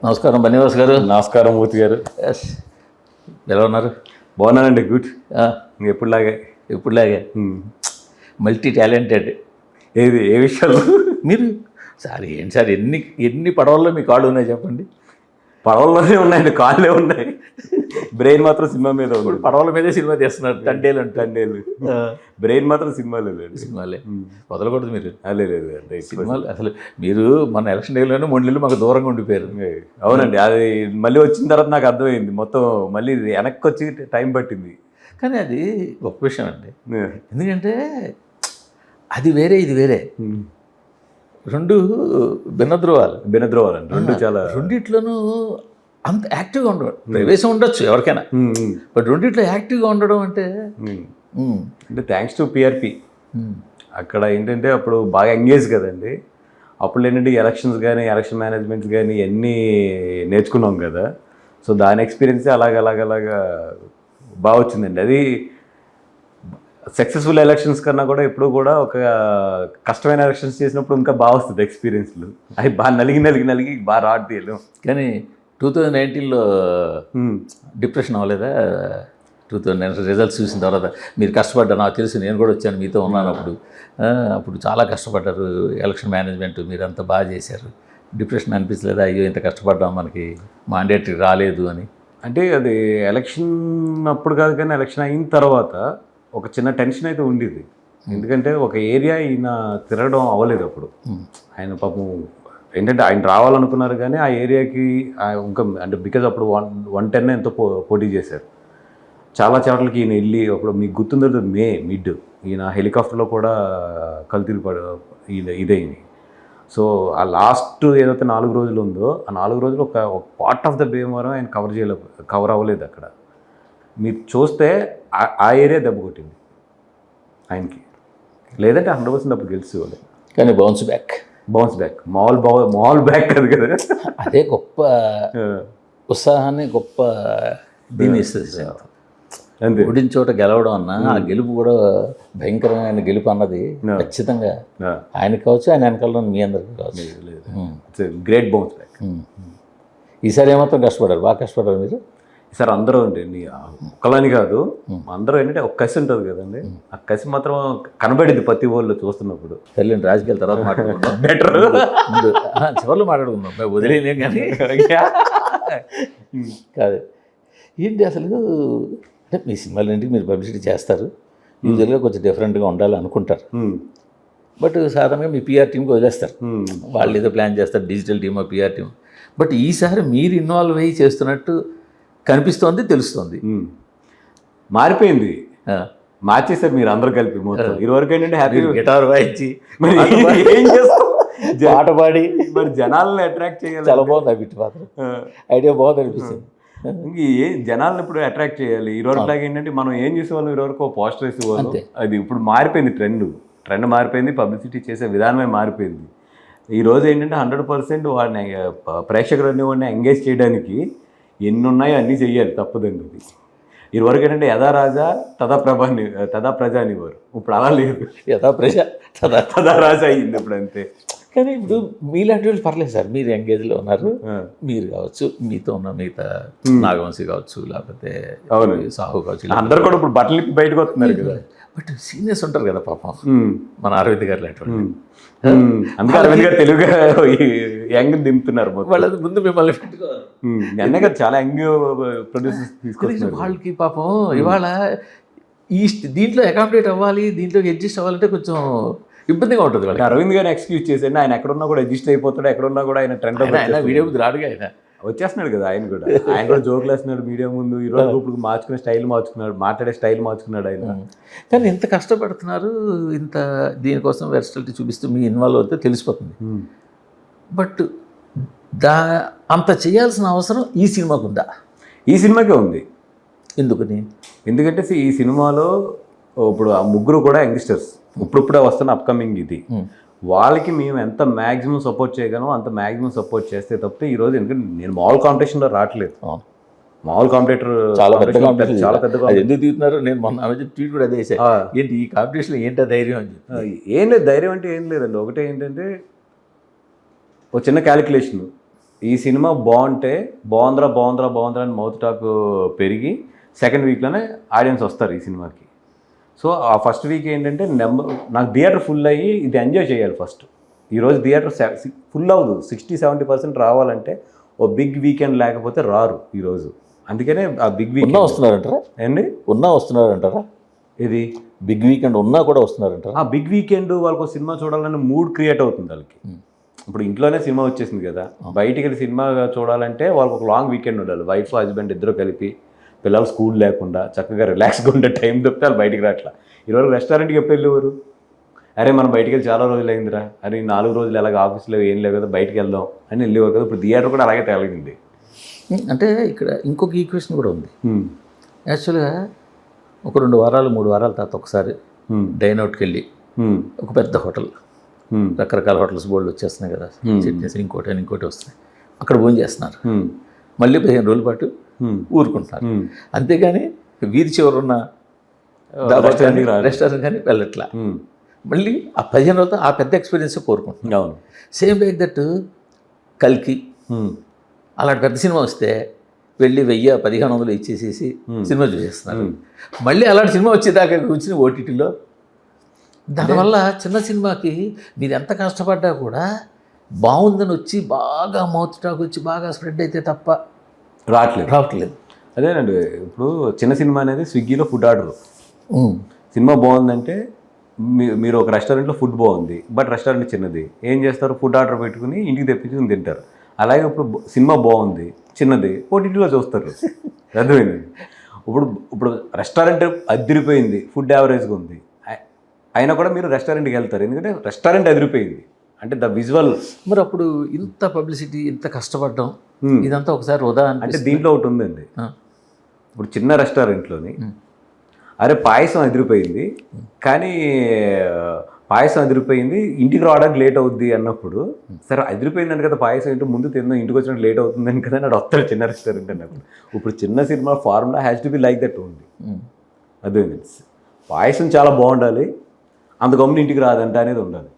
నమస్కారం బన్నివాస్ గారు. నమస్కారం మూర్తి గారు. ఎస్, ఎలా ఉన్నారు? బాగున్నానండి. గుడ్. ఎప్పుడులాగే ఇప్పుడులాగే మల్టీ టాలెంటెడ్. ఏ విషయాలు మీరు సార్ ఏంటి సార్, ఎన్ని ఎన్ని పడవల్లో మీ కాళ్ళు ఉన్నాయి చెప్పండి. పడవల్లోనే ఉన్నాయండి, కాళ్ళే ఉన్నాయి. బ్రెయిన్ మాత్రం సినిమా మీద ఉంది. ఇప్పుడు పడవల మీదే సినిమా తీస్తున్నారు. తండేలు అంటే తండేలు. బ్రెయిన్ మాత్రం సినిమా లేదు. సినిమాలే వదలకూడదు మీరు. లేదు అంటే సినిమాలు అసలు మీరు మన ఎలక్షన్ డేలోనే 3 నెలలు మాకు దూరంగా ఉండిపోయారు. అవునండి, అది మళ్ళీ వచ్చిన తర్వాత నాకు అర్థమైంది. మొత్తం మళ్ళీ వెనక్కి వచ్చి టైం పట్టింది. కానీ అది గొప్ప విషయం అండి. ఎందుకంటే అది వేరే, ఇది వేరే, రెండు భిన్నధ్రువాలండి. రెండు చాలా రెండిట్లోనూ అంత యాక్టివ్గా ఉండడం. ప్రవేశం ఉండొచ్చు ఎవరికైనా, బట్ రెండిట్లో యాక్టివ్గా ఉండడం అంటే థ్యాంక్స్ టు పిఆర్పి. అక్కడ ఏంటంటే అప్పుడు బాగా ఎంగేజ్ కదండి. అప్పుడు ఏంటంటే ఎలక్షన్స్ కానీ ఎలక్షన్ మేనేజ్మెంట్స్ కానీ ఇవన్నీ నేర్చుకున్నాం కదా. సో దాని ఎక్స్పీరియన్సే అలాగలాగలాగా బాగా వచ్చిందండి. అది సక్సెస్ఫుల్ ఎలక్షన్స్ కన్నా కూడా ఎప్పుడు కూడా ఒక కష్టమైన ఎలక్షన్స్ చేసినప్పుడు ఇంకా బాగా వస్తుంది ఎక్స్పీరియన్స్లు. అవి బాగా నలిగి బాగా రాడు తీయలేం. కానీ 2019లో డిప్రెషన్ అవ్వలేదా? 2019 రిజల్ట్స్ చూసిన తర్వాత మీరు కష్టపడ్డారు. నాకు తెలుసు, నేను కూడా వచ్చాను, మీతో ఉన్నాను అప్పుడు చాలా కష్టపడ్డారు. ఎలక్షన్ మేనేజ్మెంట్ మీరంతా బాగా చేశారు. డిప్రెషన్ అనిపించలేదా? అయ్యో ఇంత కష్టపడ్డాం, మనకి మాండేటరీ రాలేదు అని. అంటే అది ఎలక్షన్ అప్పుడు కాదు, కానీ ఎలక్షన్ అయిన తర్వాత ఒక చిన్న టెన్షన్ అయితే ఉండేది. ఎందుకంటే ఒక ఏరియా ఈయన తిరగడం అవ్వలేదు అప్పుడు. ఆయన పాపం ఏంటంటే ఆయన రావాలనుకున్నారు, కానీ ఆ ఏరియాకి ఇంకా అంటే బికాజ్ అప్పుడు 110 ఎంతో పోటీ చేశారు. చాలా చోట్లకి ఈయన వెళ్ళి అప్పుడు మీకు గుర్తుందో మిడ్ ఈయన హెలికాప్టర్లో కూడా కల్తీలు ఇదైంది. సో ఆ లాస్ట్ ఏదైతే 4 రోజులు ఉందో ఆ 4 రోజులు ఒక పార్ట్ ఆఫ్ ద భీమవరం ఆయన కవర్ అవ్వలేదు. అక్కడ మీరు చూస్తే ఆ ఏరియా దెబ్బ కొట్టింది ఆయనకి. లేదంటే 100% అప్పుడు గెలిచేవాళ్ళు. కానీ బౌన్స్ బ్యాక్ మాల్ బ్యాక్ అది కదా. అదే గొప్ప ఉత్సాహాన్ని, గొప్ప దీన్ని ఇస్తుంది. అంతే, ఓడిన చోట గెలవడం అన్న, ఆ గెలుపు కూడా భయంకరమైన గెలుపు అన్నది ఖచ్చితంగా ఆయనకి కావచ్చు, ఆయన వెనకాల మీ అందరికీ కావచ్చు. Great bounce back. ఈసారి ఏమాత్రం కష్టపడారు? బాగా కష్టపడ్డారు మీరు. ఈసారి అందరూ అండి, ఒక్కలని కాదు, అందరూ ఏంటంటే ఒక కసి ఉంటుంది కదండి. ఆ కసి మాత్రం కనబడింది ప్రతి వాళ్ళు చూస్తున్నప్పుడు. తెలియని రాజకీయాల తర్వాత మాట్లాడుకుందాం. బెటర్ చివరిలో మాట్లాడుకుందాం, వదిలేలేం. కానీ కాదు ఏంటి అసలు అంటే మీ సినిమాలన్నింటికి మీరు పబ్లిసిటీ చేస్తారు. యూజువల్గా కొంచెం డిఫరెంట్గా ఉండాలి అనుకుంటారు. బట్ సాధారణంగా మీ పిఆర్ టీంకి వదిలేస్తారు. వాళ్ళు ఏదో ప్లాన్ చేస్తారు, digital team, PR team. But ఈసారి మీరు ఇన్వాల్వ్ అయ్యి చేస్తున్నట్టు కనిపిస్తోంది, తెలుస్తుంది. మారిపోయింది, మార్చేసారు మీరు అందరూ కలిపి మొత్తం. ఇదివరకు ఏంటంటే హ్యాపీ గిటార్ వాయించి ఏం చేస్తాం, పాట పాడి మరి జనాలను అట్రాక్ట్ చేయాలి. చాలా బాగుంది ఆ బిట్ మాత్రం, ఐడియా బాగుంది అనిపిస్తుంది. జనాలను ఇప్పుడు అట్రాక్ట్ చేయాలి. ఇదివరకు ఏంటంటే మనం ఏం చేసేవాళ్ళం, ఇదివరకు పోస్టర్ వేసేవాళ్ళం. అది ఇప్పుడు మారిపోయింది, ట్రెండ్ మారిపోయింది, పబ్లిసిటీ చేసే విధానమే మారిపోయింది. ఈరోజు ఏంటంటే 100% వాడిని ప్రేక్షకులన్నీ వాడిని ఎంగేజ్ చేయడానికి ఎన్ని ఉన్నాయో అన్నీ చెయ్యాలి, తప్పదండి. అది ఇదివరకు ఏంటంటే యథా రాజా తదా ప్రజా అనేవారు. ఇప్పుడు అలా లేదు, యథా ప్రజ తదా రాజా అయ్యింది ఇప్పుడు, అంతే. కానీ ఇప్పుడు మీలాంటి వాళ్ళు పర్లేదు సార్, మీరు ఎంగేజ్లో ఉన్నారు. మీరు కావచ్చు, మీతో ఉన్న మిగతా నాగవంశీ కావచ్చు, లేకపోతే సాహు కావచ్చు, అందరు కూడా ఇప్పుడు బట్టలు బయటకు వస్తున్నారు కదా. బట్ సీనియర్స్ ఉంటారు కదా పాపం, మన అరవింద్ గారు లాంటి వాళ్ళు. అందుకే అరవింద్ గారు తెలుగుగా యంగ్ దింపుతున్నారు. వాళ్ళ ముందు మిమ్మల్ని పెట్టుకోవాలి. అన్నీ కదా చాలా యంగ్ ప్రొడ్యూసర్స్ తీసుకొచ్చారు. వాళ్ళకి పాపం ఇవాళ ఈ దీంట్లో అకామిడేట్ అవ్వాలి, దీంట్లోకి అడ్జస్ట్ అవ్వాలంటే కొంచెం ఇబ్బందిగా ఉంటుంది. వాళ్ళకి అరవింద్ గారిని ఎక్స్క్యూజ్ చేసేయండి, ఆయన ఎక్కడున్నా కూడా అడ్జస్ట్ అయిపోతాడు. ఎక్కడున్నా కూడా ఆయన ట్రెండ్ వీడియో ముందు రాడుగా, ఆయన వచ్చేస్తున్నాడు కదా. ఆయన కూడా జోకులు వేస్తున్నాడు మీడియా ముందు. ఈరోజు ఇప్పుడు మార్చుకునే స్టైల్ మార్చుకున్నాడు, మాట్లాడే స్టైల్ మార్చుకున్నాడు ఆయన. కానీ ఇంత కష్టపడుతున్నారు, ఇంత దీనికోసం వెర్సిటాలిటీ చూపిస్తూ మీ ఇన్వాల్వ్ అవుతే తెలిసిపోతుంది. బట్ అంత చేయాల్సిన అవసరం ఈ సినిమాకు ఉందా? ఈ సినిమాకే ఉంది. ఎందుకని? ఎందుకంటే ఈ సినిమాలో ఇప్పుడు ఆ ముగ్గురు కూడా యంగ్స్టర్స్, ఇప్పుడిప్పుడే వస్తున్న అప్కమింగ్ ఇది. వాళ్ళకి మేము ఎంత మ్యాక్సిమం సపోర్ట్ చేయగలం అంత మ్యాక్సిమం సపోర్ట్ చేస్తే తప్పితే ఈరోజు, ఎందుకంటే నేను మామూలు కాంపిటీషన్లో రావట్లేదు. మామూలు కాంపిటేటర్ చాలా పెద్ద ఎందుకు తీస్తున్నారు? నేను మొన్న ట్వీట్ కూడా అదే చేశాను, ఏంటి ఈ కాంపిటీషన్లో ఏంటో ధైర్యం అని చెప్పి. ఏం లేదు, ధైర్యం అంటే ఏం లేదండి. ఒకటే ఏంటంటే ఒక చిన్న క్యాలిక్యులేషన్, ఈ సినిమా బాగుంటే బాగుందిరా అని మౌత్ టాక్ పెరిగి సెకండ్ వీక్లోనే ఆడియన్స్ వస్తారు ఈ సినిమాకి. సో ఆ ఫస్ట్ వీక్ ఏంటంటే నాకు థియేటర్ ఫుల్ అయ్యి ఇది ఎంజాయ్ చేయాలి ఫస్ట్. ఈరోజు థియేటర్ ఫుల్ అవ్వదు, 60-70% రావాలంటే ఓ బిగ్ వీకెండ్ లేకపోతే రారు ఈరోజు. అందుకనే ఆ బిగ్ వీకెండ్ వస్తున్నారంటారా అండి, వస్తున్నారంటారా ఇది బిగ్ వీకెండ్ ఉన్నా కూడా వస్తున్నారంటారా? ఆ బిగ్ వీకెండ్ వాళ్ళకు సినిమా చూడాలని మూడ్ క్రియేట్ అవుతుంది వాళ్ళకి. ఇప్పుడు ఇంట్లోనే సినిమా వచ్చేసింది కదా, బయటికి వెళ్ళి సినిమా చూడాలంటే వాళ్ళకి ఒక లాంగ్ వీకెండ్ ఉండాలి. వైఫ్ హస్బెండ్ ఇద్దరు కలిపి, పిల్లలు స్కూల్ లేకుండా చక్కగా రిలాక్స్గా ఉండే టైం తప్పితే వాళ్ళు బయటికి రాట్లా. ఈరోజు రెస్టారెంట్కి ఎప్పుడు వెళ్ళేవారు, అరే మనం బయటికి వెళ్ళి చాలా రోజులు అయిందిరా, అరే 4 రోజులు ఎలాగ ఆఫీస్లో ఏం లేవు కదా బయటికి వెళ్దాం అని వెళ్ళేవారు కదా. ఇప్పుడు థియేటర్ కూడా అలాగే తేలింది. అంటే ఇక్కడ ఇంకొక ఈక్వేషన్ కూడా ఉంది. యాక్చువల్గా ఒక 2 వారాలు 3 వారాల తర్వాత ఒకసారి డైన్ అవుట్కి వెళ్ళి ఒక పెద్ద హోటల్, రకరకాల హోటల్స్ బోర్డులు వచ్చేస్తున్నాయి కదా, చట్నీస్ ఇంకోటి వస్తున్నాయి, అక్కడ భోజనం చేస్తున్నారు. మళ్ళీ 15 రోజుల పాటు ఊరుకుంటున్నారు. అంతేగాని వీధి చివరున్న రెస్టారెంట్ కానీ వెళ్ళట్లా. మళ్ళీ ఆ 15 రోజులతో ఆ పెద్ద ఎక్స్పీరియన్స్ కోరుకుంటున్నాం. అవును, సేమ్ లైక్ దట్ కల్కి అలాంటి పెద్ద సినిమా వస్తే వెళ్ళి 1000-1500 ఇచ్చేసేసి సినిమా చూసేస్తున్నారు. మళ్ళీ అలాంటి సినిమా వచ్చేదాకా కూర్చుని ఓటీటీలో. దానివల్ల చిన్న సినిమాకి మీరు ఎంత కష్టపడ్డా కూడా బాగుందని వచ్చి బాగా మౌత్ టాక్ వచ్చి బాగా స్ప్రెడ్ అయితే తప్ప రావట్లేదు. అదేనండి, ఇప్పుడు చిన్న సినిమా అనేది స్విగ్గీలో ఫుడ్ ఆర్డర్. సినిమా బాగుందంటే మీరు ఒక రెస్టారెంట్లో ఫుడ్ బాగుంది, బట్ రెస్టారెంట్ చిన్నది, ఏం చేస్తారు, ఫుడ్ ఆర్డర్ పెట్టుకుని ఇంటికి తెప్పించుకుని తింటారు. అలాగే ఇప్పుడు సినిమా బాగుంది చిన్నది, ఓటీటీలో చూస్తారు. అర్థమైంది. ఇప్పుడు రెస్టారెంట్ అదిరిపోయింది, ఫుడ్ యావరేజ్గా ఉంది, అయినా కూడా మీరు రెస్టారెంట్కి వెళ్తారు, ఎందుకంటే రెస్టారెంట్ అదిరిపోయింది అంటే ద విజువల్. మరి అప్పుడు ఇంత పబ్లిసిటీ, ఇంత కష్టపడడం, ఇదంతా ఒకసారి వృధా అంటే దీంట్లో ఒకటి ఉందండి. ఇప్పుడు చిన్న రెస్టారెంట్లోని అరే పాయసం అదిరిపోయింది, కానీ పాయసం అదిరిపోయింది ఇంటికి రావడానికి లేట్ అవుద్ది అన్నప్పుడు, సరే అదిరిపోయిందని కదా పాయసం ఏంటో ముందు తిందాం, ఇంటికి వచ్చినట్టు లేట్ అవుతుందని కదా నాడు వస్తాడు చిన్న రెస్టారెంట్ అన్నప్పుడు. ఇప్పుడు చిన్న cinema formula has to be like that ఉంది. అదే పాయసం చాలా బాగుండాలి, అంత గమ్మున ఇంటికి రాదంట అనేది ఉండాలి.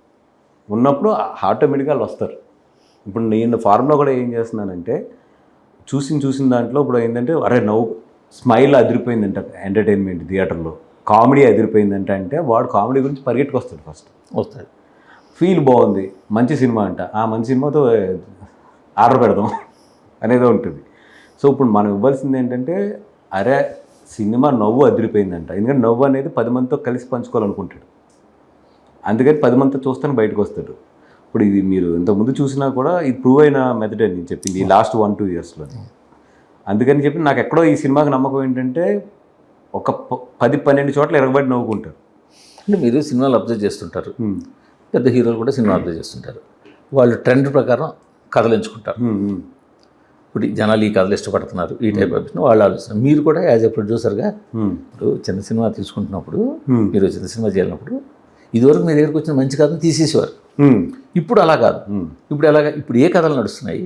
ఉన్నప్పుడు ఆటోమేటిక్గా వాళ్ళు వస్తారు. ఇప్పుడు నేను ఫార్ములా కూడా ఏం చేస్తున్నానంటే చూసిన దాంట్లో ఇప్పుడు ఏంటంటే అరే స్మైల్ అదిరిపోయిందంట ఎంటర్టైన్మెంట్ థియేటర్లో, కామెడీ అదిరిపోయిందంట అంటే వాడు కామెడీ గురించి పరిగెట్టుకొస్తాడు, ఫస్ట్ వస్తాడు. ఫీల్ బాగుంది, మంచి సినిమా అంట, ఆ మంచి సినిమాతో ఆర్డర్ పెడదాం అనేది ఉంటుంది. సో ఇప్పుడు మనం ఇవ్వాల్సింది ఏంటంటే అరే సినిమా నవ్వు అదిరిపోయిందంట, ఎందుకంటే నవ్వు అనేది 10 మందితో కలిసి పంచుకోవాలనుకుంటాడు, అందుకని 10 మందితో చూస్తాను బయటకు వస్తాడు. ఇప్పుడు ఇది మీరు ఇంతకుముందు చూసినా కూడా ఇది ప్రూవ్ అయిన మెథడ్ అని నేను చెప్పింది ఈ లాస్ట్ 1-2 ఇయర్స్లో. అందుకని చెప్పి నాకు ఎక్కడో ఈ సినిమాకి నమ్మకం ఏంటంటే ఒక 10-12 చోట్ల ఎరగబడి నవ్వుకుంటారు. అంటే మీరు సినిమాలు అబ్జర్వ్ చేస్తుంటారు, పెద్ద హీరోలు కూడా సినిమా అబ్జర్వ్ చేస్తుంటారు, వాళ్ళు ట్రెండ్ ప్రకారం కథలు ఎంచుకుంటారు. ఇప్పుడు జనాలు ఈ కథలు ఇష్టపడుతున్నారు, ఈ టైప్ ఆఫ్ వాళ్ళు ఆలోచిస్తున్నారు. మీరు కూడా యాజ్ ఎ ప్రొడ్యూసర్గా ఇప్పుడు చిన్న సినిమా తీసుకుంటున్నప్పుడు, మీరు చిన్న సినిమా చేయాలన్నప్పుడు ఇదివరకు మీ దగ్గరికి వచ్చిన మంచి కథను తీసేసేవారు. ఇప్పుడు అలా కాదు. ఇప్పుడు ఏ కథలు నడుస్తున్నాయి,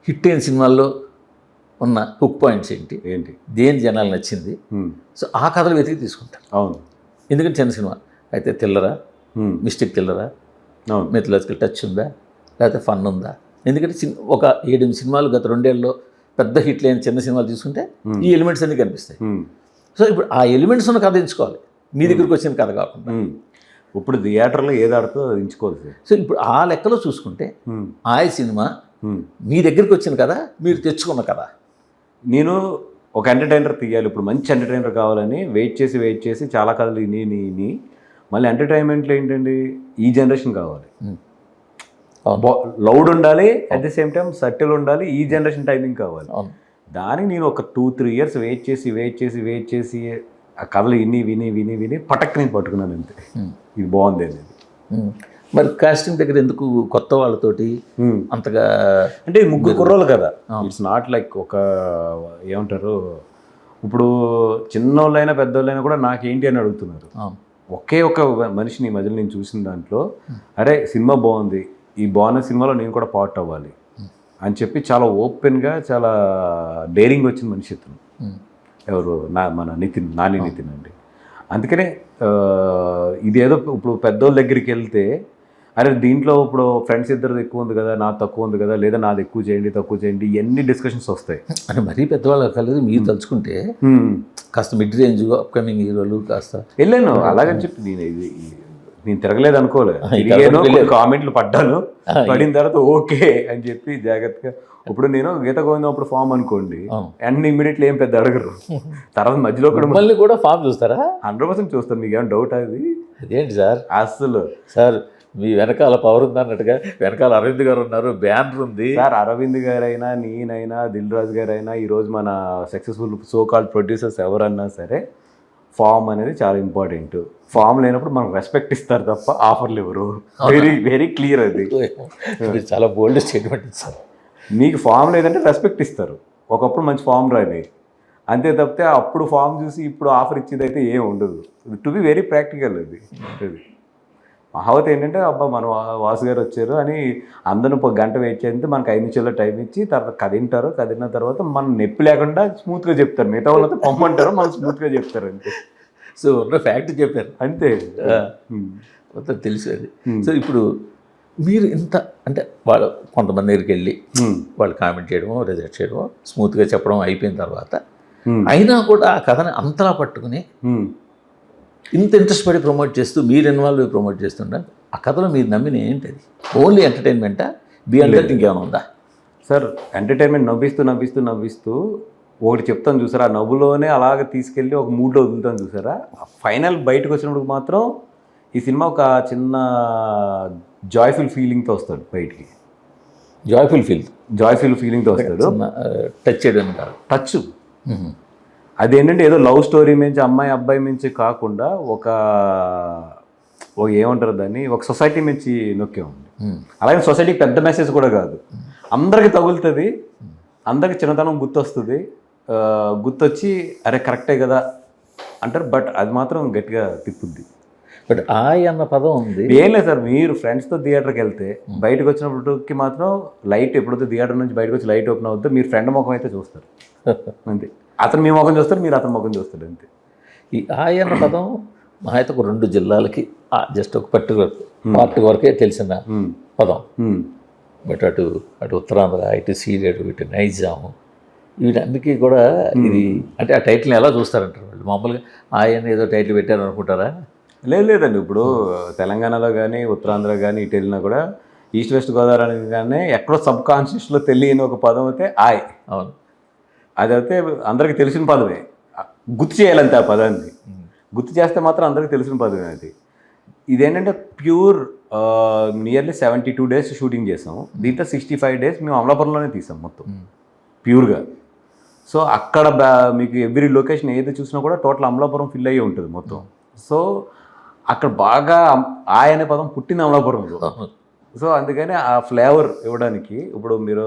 హిట్ అయిన సినిమాల్లో ఉన్న హుక్ పాయింట్స్ ఏంటి, దేని జనాలు నచ్చింది, సో ఆ కథలు వెతికి తీసుకుంటారు. అవును, ఎందుకంటే చిన్న సినిమా అయితే థ్రిల్లరా, మిస్టేక్ థ్రిల్లరా, మెథలాజికల్ టచ్ ఉందా, లేకపోతే ఫన్ ఉందా. ఎందుకంటే ఒక 7-8 సినిమాలు గత 2 ఏళ్ళలో పెద్ద హిట్ లేని చిన్న సినిమాలు తీసుకుంటే ఈ ఎలిమెంట్స్ అన్నీ కనిపిస్తాయి. సో ఇప్పుడు ఆ ఎలిమెంట్స్ ఉన్న కథ ఎంచుకోవాలి, మీ దగ్గరికి వచ్చిన కథ కాకుండా. ఇప్పుడు థియేటర్లో ఏది ఆడుతుందో అది ఎంచుకోవాలి. సో ఇప్పుడు ఆ లెక్కలో చూసుకుంటే ఆ సినిమా మీ దగ్గరికి వచ్చిన కదా, మీరు తెచ్చుకున్న కదా. నేను ఒక ఎంటర్టైనర్ తీయాలి, ఇప్పుడు మంచి ఎంటర్టైనర్ కావాలని వెయిట్ చేసి చాలా కథలు ఇని మళ్ళీ ఎంటర్టైన్మెంట్లో ఏంటండి ఈ జనరేషన్ కావాలి, లౌడ్ ఉండాలి, at the same time subtle ఉండాలి, ఈ జనరేషన్ టైమింగ్ కావాలి. దానికి నేను ఒక 2-3 ఇయర్స్ వెయిట్ చేసి ఆ కథలు విని పటక్ నేను పట్టుకున్నాను అంతే, ఇది బాగుంది అనేది. మరి కాస్టింగ్ దగ్గర ఎందుకు కొత్త వాళ్ళతోటి అంతగా, అంటే 3 కుర్రోళ్ళు కదా, ఇట్స్ నాట్ లైక్ ఒక ఏమంటారు, ఇప్పుడు చిన్నోళ్ళైనా పెద్దోళ్ళైనా కూడా నాకేంటి అని అడుగుతున్నారు. ఒకే ఒక మనిషిని ఈ మధ్యలో నేను చూసిన దాంట్లో అరే సినిమా బాగుంది, ఈ బాగున్న సినిమాలో నేను కూడా పార్ట్ అవ్వాలి అని చెప్పి చాలా ఓపెన్గా చాలా డేరింగ్ వచ్చిన మనిషి ఇతను. ఎవరు మన నాని నితిన్ అండి. అందుకనే ఇది ఏదో ఇప్పుడు పెద్దోళ్ళ దగ్గరికి వెళ్తే అరే దీంట్లో ఇప్పుడు ఫ్రెండ్స్ ఇద్దరు ఎక్కువ ఉంది కదా, నాది తక్కువ ఉంది కదా, లేదా నాది ఎక్కువ చేయండి తక్కువ చేయండి, ఇవన్నీ డిస్కషన్స్ వస్తాయి. అంటే మరీ పెద్దవాళ్ళు కలిసి మీరు తలుచుకుంటే కాస్త మిడ్ రేంజ్ అప్కమింగ్ హీరోలు కాస్త వెళ్ళాను అలాగని చెప్పి నేను తిరగలేదు అనుకోలేదు, తిరిగాను, కొన్ని కామెంట్లు పడ్డాను, పడిన తర్వాత ఓకే అని చెప్పి జాగ్రత్తగా. ఇప్పుడు నేను గీత గోవిందం అప్పుడు ఫామ్ అనుకోండి, అండ్ ఇమ్మీడియట్లీ ఏం పెద్ద అడగరు. తర్వాత మధ్యలో మళ్ళీ కూడా ఫామ్ చూస్తారా? 100% చూస్తాను. మీకు ఏమైనా డౌట్ అది? అదేంటి సార్? అసలు సార్ మీ వెనకాల పవర్ ఉంది అన్నట్టుగా, వెనకాల అరవింద్ గారు ఉన్నారు, బ్యానర్ ఉంది సార్. అరవింద్ గారైనా, నేనైనా, దిల్ రాజు గారైనా, ఈరోజు మన సక్సెస్ఫుల్ సో కాల్డ్ ప్రొడ్యూసర్స్ ఎవరన్నా సరే, ఫామ్ అనేది చాలా ఇంపార్టెంట్. ఫామ్ లేనప్పుడు మనకు రెస్పెక్ట్ ఇస్తారు తప్ప ఆఫర్లు ఇవ్వరు. వెరీ వెరీ క్లియర్ అది. మీరు చాలా బోల్డ్ స్టేట్మెంట్ ఇస్తారు. మీకు ఫామ్ లేదంటే రెస్పెక్ట్ ఇస్తారు. ఒకప్పుడు మంచి ఫామ్ రాని, అంతే తప్పితే అప్పుడు ఫామ్ చూసి ఇప్పుడు ఆఫర్ ఇచ్చేది అయితే ఏం ఉండదు. టు బి వెరీ ప్రాక్టికల్ అది. మహావతి ఏంటంటే అబ్బా మన వాసు గారు వచ్చారు అని అందరూ ఒక గంట వెయిట్ చేస్తే మనకు 5 నిమిషాల్లో టైం ఇచ్చి తర్వాత కదింటారు. కదిన తర్వాత మనం నొప్పి లేకుండా స్మూత్గా చెప్తారు. మిగతా వాళ్ళతో పొమ్మంటారు, మనం స్మూత్గా చెప్తారు అంతే. సో ఉన్న ఫ్యాక్ట్ చెప్పారు అంతే, మొత్తం తెలుసు అది. సో ఇప్పుడు మీరు ఇంత అంటే వాళ్ళు కొంతమంది దగ్గరికి వెళ్ళి వాళ్ళు కామెంట్ చేయడమో రిజెక్ట్ చేయడమో స్మూత్గా చెప్పడం అయిపోయిన తర్వాత అయినా కూడా ఆ కథని అంతలా పట్టుకుని ఇంత ఇంట్రెస్ట్ పడి ప్రమోట్ చేస్తూ మీరు ఇన్వాల్వ్ అయ్యి ప్రమోట్ చేస్తుండే ఆ కథలో మీరు నమ్మిన ఏంటది? ఓన్లీ ఎంటర్టైన్మెంటా? బియాండ్ దట్ ఇంకేమైనా ఉందా? సార్ ఎంటర్టైన్మెంట్ నవ్విస్తూ ఒకటి చెప్తాను చూసారా, ఆ నవ్వులోనే అలాగ తీసుకెళ్ళి ఒక మూడ్లో వదులుతాను చూసారా, ఫైనల్ బయటకు వచ్చినప్పుడు మాత్రం ఈ సినిమా ఒక చిన్న జాయ్ఫుల్ ఫీలింగ్తో వస్తాడు బయటికి. జాయ్ఫుల్ ఫీలింగ్తో వస్తాడు. టచ్ చేయడం కాదు, టచ్. అదేంటంటే ఏదో లవ్ స్టోరీ నుంచి అమ్మాయి అబ్బాయి నుంచి కాకుండా ఒక ఏమంటారు దాన్ని, ఒక సొసైటీ నుంచి నొక్కే ఉంది. అలాగే సొసైటీకి పెద్ద మెసేజ్ కూడా కాదు, అందరికి తగులుతుంది, అందరికి చిన్నతనం గుర్తొస్తుంది, గుర్తొచ్చి అరే కరెక్టే కదా అంటారు. బట్ అది మాత్రం గట్టిగా తిప్పుద్ది. బట్ అన్న పదం ఉంది. ఏం లేదు సార్, మీరు ఫ్రెండ్స్తో థియేటర్కి వెళ్తే బయటకు వచ్చినప్పటికి మాత్రం లైట్ ఎప్పుడైతే థియేటర్ నుంచి బయటకు వచ్చి లైట్ ఓపెన్ అవుతుందో మీరు ఫ్రెండ్ ముఖం అయితే చూస్తారు అంతే. అతను మీ ముఖం చూస్తారు, మీరు అతని ముఖం చూస్తారు అంతే. ఈ అన్న పదం మా అయితే ఒక 2 జిల్లాలకి జస్ట్ ఒక పర్టికులర్ పార్ట్ వరకే తెలిసిన పదం. బట్ అటు ఉత్తరాంధ్ర, ఇటు సీలేడు, ఇటు నైజాము, వీటన్నిటికీ కూడా ఇది అంటే ఆ టైటిల్ని ఎలా చూస్తారంటారు వాళ్ళు? మామూలుగా ఆయన ఏదో టైటిల్ పెట్టారు అనుకుంటారా? లేదండి. ఇప్పుడు తెలంగాణలో కానీ ఉత్తరాంధ్ర కానీ ఇటు వెళ్ళినా కూడా ఈస్ట్ వెస్ట్ గోదావరి అనేది కానీ ఎక్కడో సబ్ కాన్షియస్లో తెలియని ఒక పదం అయితే ఆయ్. అవును, అదైతే అందరికీ తెలిసిన పదమే. గుర్తు చేయాలంతే ఆ పదాన్ని. గుర్తు చేస్తే మాత్రం అందరికీ తెలిసిన పదమే అది. ఇదేంటంటే ప్యూర్ నియర్లీ 72 days షూటింగ్ చేసాం. దీంట్లో 65 days మేము అమలాపురంలోనే తీసాం మొత్తం ప్యూర్గా. సో అక్కడ మీకు ఎవ్రీ లొకేషన్ ఏది చూసినా కూడా టోటల్ అమలాపురం ఫిల్ అయ్యి ఉంటుంది మొత్తం. సో అక్కడ బాగా అనే పదం పుట్టింది అమలాపురంలో. సో అందుకని ఆ ఫ్లేవర్ ఇవ్వడానికి ఇప్పుడు మీరు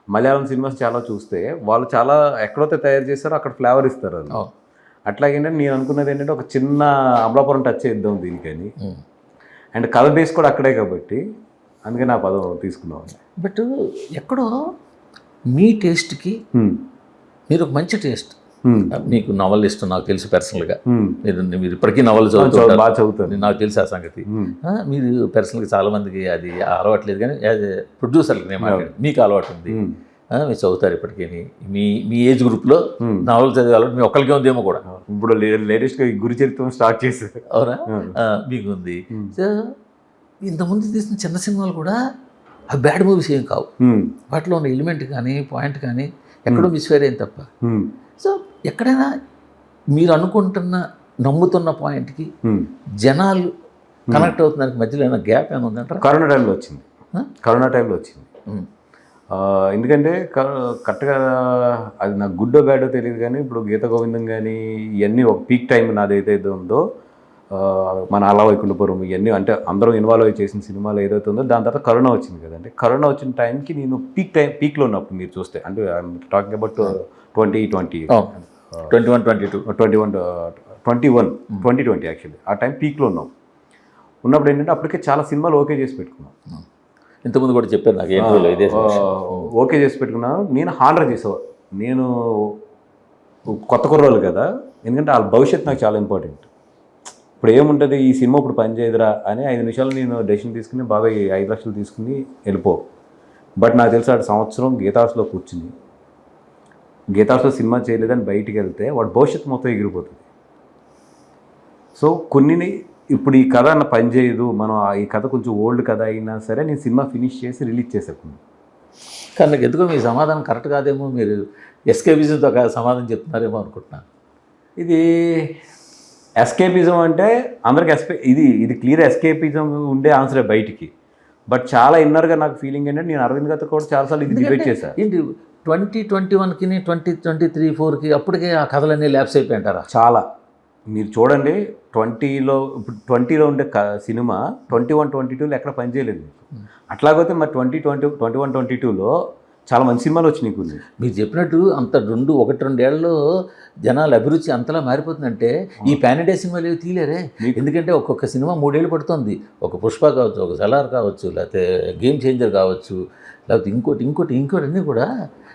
మలయాళం సినిమాస్ చాలా చూస్తే వాళ్ళు చాలా ఎక్కడైతే తయారు చేస్తారో అక్కడ ఫ్లేవర్ ఇస్తారు వాళ్ళు. అట్లాగేంటంటే నేను అనుకున్నది ఏంటంటే ఒక చిన్న అమలాపురం టచ్ చేద్దాం దీనికని. అండ్ కలర్ బేస్ కూడా అక్కడే కాబట్టి అందుకని ఆ పదం తీసుకున్నాం. బట్ ఎక్కడో మీ టేస్ట్కి మీరు ఒక మంచి టేస్ట్. మీకు నవల్ ఇష్టం నాకు తెలుసు పర్సనల్గా. మీరు ఇప్పటికీ నవల్ చదువుతారు, బాగా చదువుతారు, నాకు తెలుసు ఆ సంగతి. మీరు పర్సనల్గా చాలామందికి అది అలవాట్లేదు, కానీ యాజ్ ఏ ప్రొడ్యూసర్కి నేను మాట్లాడి మీకు అలవాటు ఉంది, మీరు చదువుతారు ఇప్పటికీ. మీ ఏజ్ గ్రూప్లో నవల్ చదివే అలవాటు మీ ఒక్కరికే ఉందేమో కూడా. ఇప్పుడు లేటెస్ట్గా గురు చరిత్రం స్టార్ట్ చేశారు. అవునా? మీకు ఉంది. సో ఇంతకుముందు తీసిన చిన్న సినిమాలు కూడా అవి బ్యాడ్ మూవీస్ ఏం కావు. వాటిలో ఉన్న ఎలిమెంట్ కానీ పాయింట్ కానీ ఎక్కడో మిస్ఫైర్ అయింది తప్ప. సో ఎక్కడైనా మీరు అనుకుంటున్న నమ్ముతున్న పాయింట్కి జనాలు కనెక్ట్ అవుతున్నారు మధ్యలో ఏమైనా గ్యాప్ ఏమైనా ఉందంటారా? కరోనా టైంలో వచ్చింది. ఎందుకంటే కరెక్ట్గా అది నాకు గుడ్డో బ్యాడో తెలియదు, కానీ ఇప్పుడు గీత గోవిందం కానీ ఇవన్నీ ఒక పీక్ టైం నాదైతే ఉందో, మన అలా వైకుంఠపురం ఇవన్నీ అంటే అందరూ ఇన్వాల్వ్ అయ్యి చేసిన సినిమాలు ఏదైతే ఉందో, దాని తర్వాత కరోనా వచ్చింది కదండి. కరోనా వచ్చిన టైంకి నేను పీక్లో ఉన్నప్పుడు మీరు చూస్తే, అంటే ఐఎమ్ టాకింగ్ అబౌట్ 2020 యాక్చువల్లీ ఆ టైం పీక్లో ఉన్నప్పుడు ఏంటంటే అప్పటికే చాలా సినిమాలు ఓకే చేసి పెట్టుకున్నాం. ఇంతకుముందు కూడా చెప్పారు నాకు ఏంటో ఇదే ఓకే చేసి పెట్టుకున్నాను. నేను హార్డర్ చేసేవాడు, నేను కొత్త కుర్రోళ్ళు కదా, ఎందుకంటే వాళ్ళ భవిష్యత్తు నాకు చాలా ఇంపార్టెంట్. ఇప్పుడు ఏముంటుంది ఈ సినిమా ఇప్పుడు పని చేయదురా అని 5 నిమిషాలు నేను డెసిషన్ తీసుకుని బాగా ఈ 5 లక్షలు తీసుకుని వెళ్ళిపో. బట్ నాకు తెలిసి ఆడు సంవత్సరం గీతార్స్లో కూర్చుని గీతార్స్లో సినిమా చేయలేదని బయటికి వెళ్తే వాడు భవిష్యత్తు మొత్తం ఎగిరిపోతుంది. సో కొన్ని ఇప్పుడు ఈ కథ అన్న పని చేయదు, మనం ఈ కథ కొంచెం ఓల్డ్ కథ అయినా సరే నేను సినిమా ఫినిష్ చేసి రిలీజ్ చేసేకున్నాను. కానీ నాకు ఎందుకో మీ సమాధానం కరెక్ట్ కాదేమో, మీరు ఎస్కేపిజంతో సమాధానం చెప్తున్నారేమో అనుకుంటున్నాను. ఇది ఎస్కేపిజం అంటే అందరికి ఇది క్లియర్ ఎస్కేపిజం ఉండే ఆన్సరే బయటికి. బట్ చాలా ఇన్నర్గా నాకు ఫీలింగ్ ఏంటంటే నేను అరవింద్ గారితో కూడా చాలాసార్లు ఇది డిబేట్ చేశాను. ఏంటి 2021కి 2023-4కి అప్పటికే ఆ కథలన్నీ ల్యాప్స్ అయిపోయి అంటారా? చాలా మీరు చూడండి 20లో ఇప్పుడు 20లో ఉండే సినిమా 21-22లో ఎక్కడ పనిచేయలేదు. అట్లాగైతే మరి 21-22లో చాలా మంచి సినిమాలు వచ్చినాయి కొన్ని. మీరు చెప్పినట్టు అంత 1-2 ఏళ్లలో జనాల అభిరుచి అంతలా మారిపోతుందంటే ఈ పాన్ ఇండియా సినిమాలు ఏవి తీయలేరే. ఎందుకంటే ఒక్కొక్క సినిమా 3 ఏళ్ళు పడుతుంది. ఒక పుష్ప కావచ్చు, ఒక సలార్ కావచ్చు, లేకపోతే గేమ్ చేంజర్ కావచ్చు, లేకపోతే ఇంకోటి అన్నీ కూడా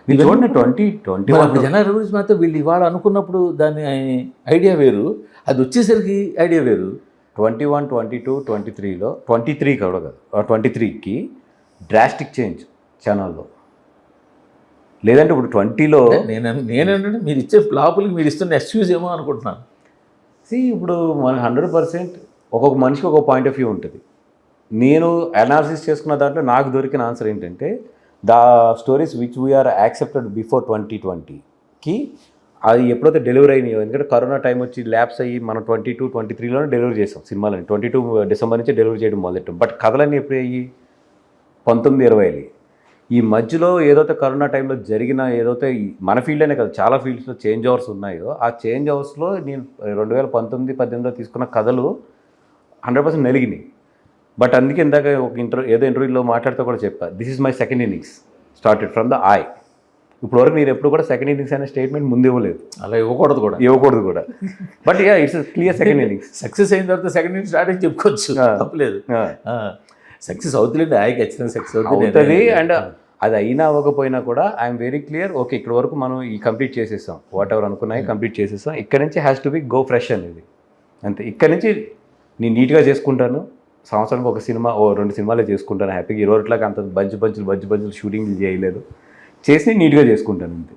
మీరు చూడండి 2021 జనాల అభిరుచి మాత్రం వీళ్ళు ఇవాళ అనుకున్నప్పుడు దాని ఐడియా వేరు, అది వచ్చేసరికి ఐడియా వేరు. 21, 22, 23లో 23 కూడా కాదు 23కి డ్రాస్టిక్ చేంజ్ ఛానల్లో. లేదంటే ఇప్పుడు 20లో నేనంటే మీరు ఇచ్చే ఫ్లాపులకి మీరు ఇస్తున్న ఎక్స్క్యూజ్ ఏమో అనుకుంటున్నాను. ఇప్పుడు మన 100% ఒక్కొక్క మనిషికి ఒక్కొక్క పాయింట్ ఆఫ్ వ్యూ ఉంటుంది. నేను అనాలిసిస్ చేసుకున్న దాంట్లో నాకు దొరికిన ఆన్సర్ ఏంటంటే the stories which were accepted before 2020కి అది ఎప్పుడైతే డెలివరీ అయినాయో, ఎందుకంటే కరోనా టైం వచ్చి ల్యాబ్స్ అయ్యి మనం 22, 23లోనే డెలివరీ చేసాం సినిమాలని. 22 డిసెంబర్ నుంచి డెలివరీ చేయడం మొదలెట్టాం. బట్ కథలన్నీ ఎప్పుడు అయ్యి 19-20 ఈ మధ్యలో ఏదైతే కరోనా టైంలో జరిగిన ఏదైతే మన ఫీల్డ్లోనే కదా చాలా ఫీల్డ్స్లో చేంజ్ ఓవర్స్ ఉన్నాయో, ఆ చేంజ్ ఓవర్స్లో నేను 2019-18లో తీసుకున్న కథలు 100% నెలిగినాయి. బట్ అందుకే ఇందాక ఒక ఇంటర్వ్యూలో మాట్లాడుతూ కూడా చెప్పా, this is my second innings started from the I. ఇప్పుడు వరకు నేను ఎప్పుడు కూడా సెకండ్ ఇన్నింగ్స్ అనే స్టేట్మెంట్ ముందు ఇవ్వలేదు, అలా ఇవ్వకూడదు కూడా. But it's clear second innings. Success అయిన తర్వాత సెకండ్ ఇన్నింగ్స్ స్టార్ట్ అని చెప్పుకోవచ్చు, తప్పలేదు. సక్సెస్ అవుతుంది, ఆయనకి ఖచ్చితంగా సక్సెస్ అవుతుంది. అండ్ అది అయినా అవ్వకపోయినా కూడా ఐఎమ్ వెరీ క్లియర్, ఓకే ఇక్కడ వరకు మనం ఈ కంప్లీట్ చేసేసాం, వాట్ ఎవర్ అనుకున్నాయి కంప్లీట్ చేసేసాం, ఇక్కడ నుంచి has to be go fresh అనేది అంతే. ఇక్కడ నుంచి నేను నీట్గా చేసుకుంటాను, సంవత్సరానికి ఒక సినిమా 2 సినిమాలే చేసుకుంటాను హ్యాపీగా. 20 అంత బంచులు షూటింగ్లు చేయలేదు, చేసి నీట్గా చేసుకుంటాను అంతే.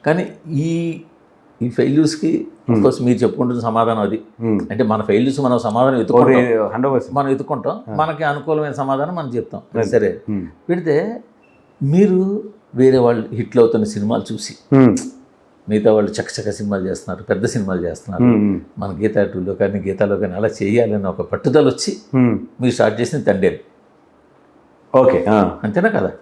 కానీ ఈ ఫెయిల్యూర్స్కి కోర్స్ మీరు చెప్పుకుంటున్న సమాధానం అది. అంటే మన ఫెయిల్యూర్స్ మనం సమాధానం మనం ఎత్తుకుంటాం, మనకి అనుకూలమైన సమాధానం మనం చెప్తాం, సరే పెడితే మీరు వేరే వాళ్ళు హిట్లు అవుతున్న సినిమాలు చూసి మిగతా వాళ్ళు చక్కచక్క సినిమాలు చేస్తున్నారు, పెద్ద సినిమాలు చేస్తున్నారు, మన గీతా 2లో కానీ గీతాలో కానీ అలా చేయాలని ఒక పట్టుదల వచ్చి మీరు స్టార్ట్ చేసిన తండేలు. ఓకే అంతేనా కదా?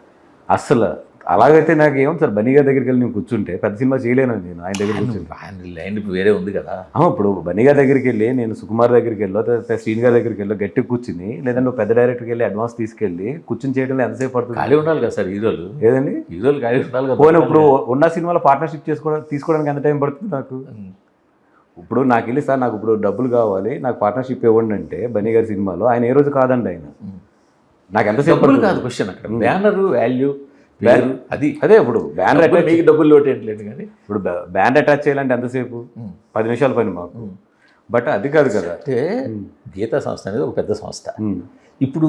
అస్సలు అలాగైతే నాకు ఏమో సార్ బన్నీగారి దగ్గరికి వెళ్ళి నేను కూర్చుంటే పెద్ద సినిమా చేయలేను నేను ఆయన దగ్గర కూర్చుంటే. ఆయన లైన్ వేరే ఉంది కదా. ఇప్పుడు బన్నీగారి దగ్గరికి వెళ్ళి నేను సుకుమార్ దగ్గరికి వెళ్ళో లేదా శ్రీని గారి దగ్గరికి వెళ్ళో గట్టి కూర్చుని, లేదంటే పెద్ద డైరెక్టర్కి వెళ్ళి అడ్వాన్స్ తీసుకెళ్ళి కూర్చుని చేయడంలో ఎంతసేపు పడుతుంది? ఖాళీ ఉండాలి కదా సార్ హీరోలు. ఏదండి హీరోలు ఖాళీ ఉండాలి కదా. పోనీ ఇప్పుడు ఉన్న సినిమాలో పార్ట్నర్షిప్ తీసుకోవడానికి ఎంత టైం పడుతుంది నాకు? ఇప్పుడు నాకు వెళ్ళి సార్ నాకు ఇప్పుడు డబ్బులు కావాలి, నాకు పార్ట్నర్షిప్ ఇవ్వండి అంటే బన్నీగారి సినిమాలో ఆయన ఏ రోజు కాదండి ఆయన. నాకు ఎంతసేపు కాదు క్వశ్చన్ అక్కడ, బ్యానర్ వాల్యూ అది అదే. ఇప్పుడు బ్యానర్ అటాచ్ మీకు డబ్బులు లోటు ఏంటలేదు, కానీ ఇప్పుడు బ్యానర్ అటాచ్ చేయాలంటే ఎంతసేపు? 10 నిమిషాల పని మాకు. బట్ అది కాదు కదా. అంటే గీతా సంస్థ అనేది ఒక పెద్ద సంస్థ. ఇప్పుడు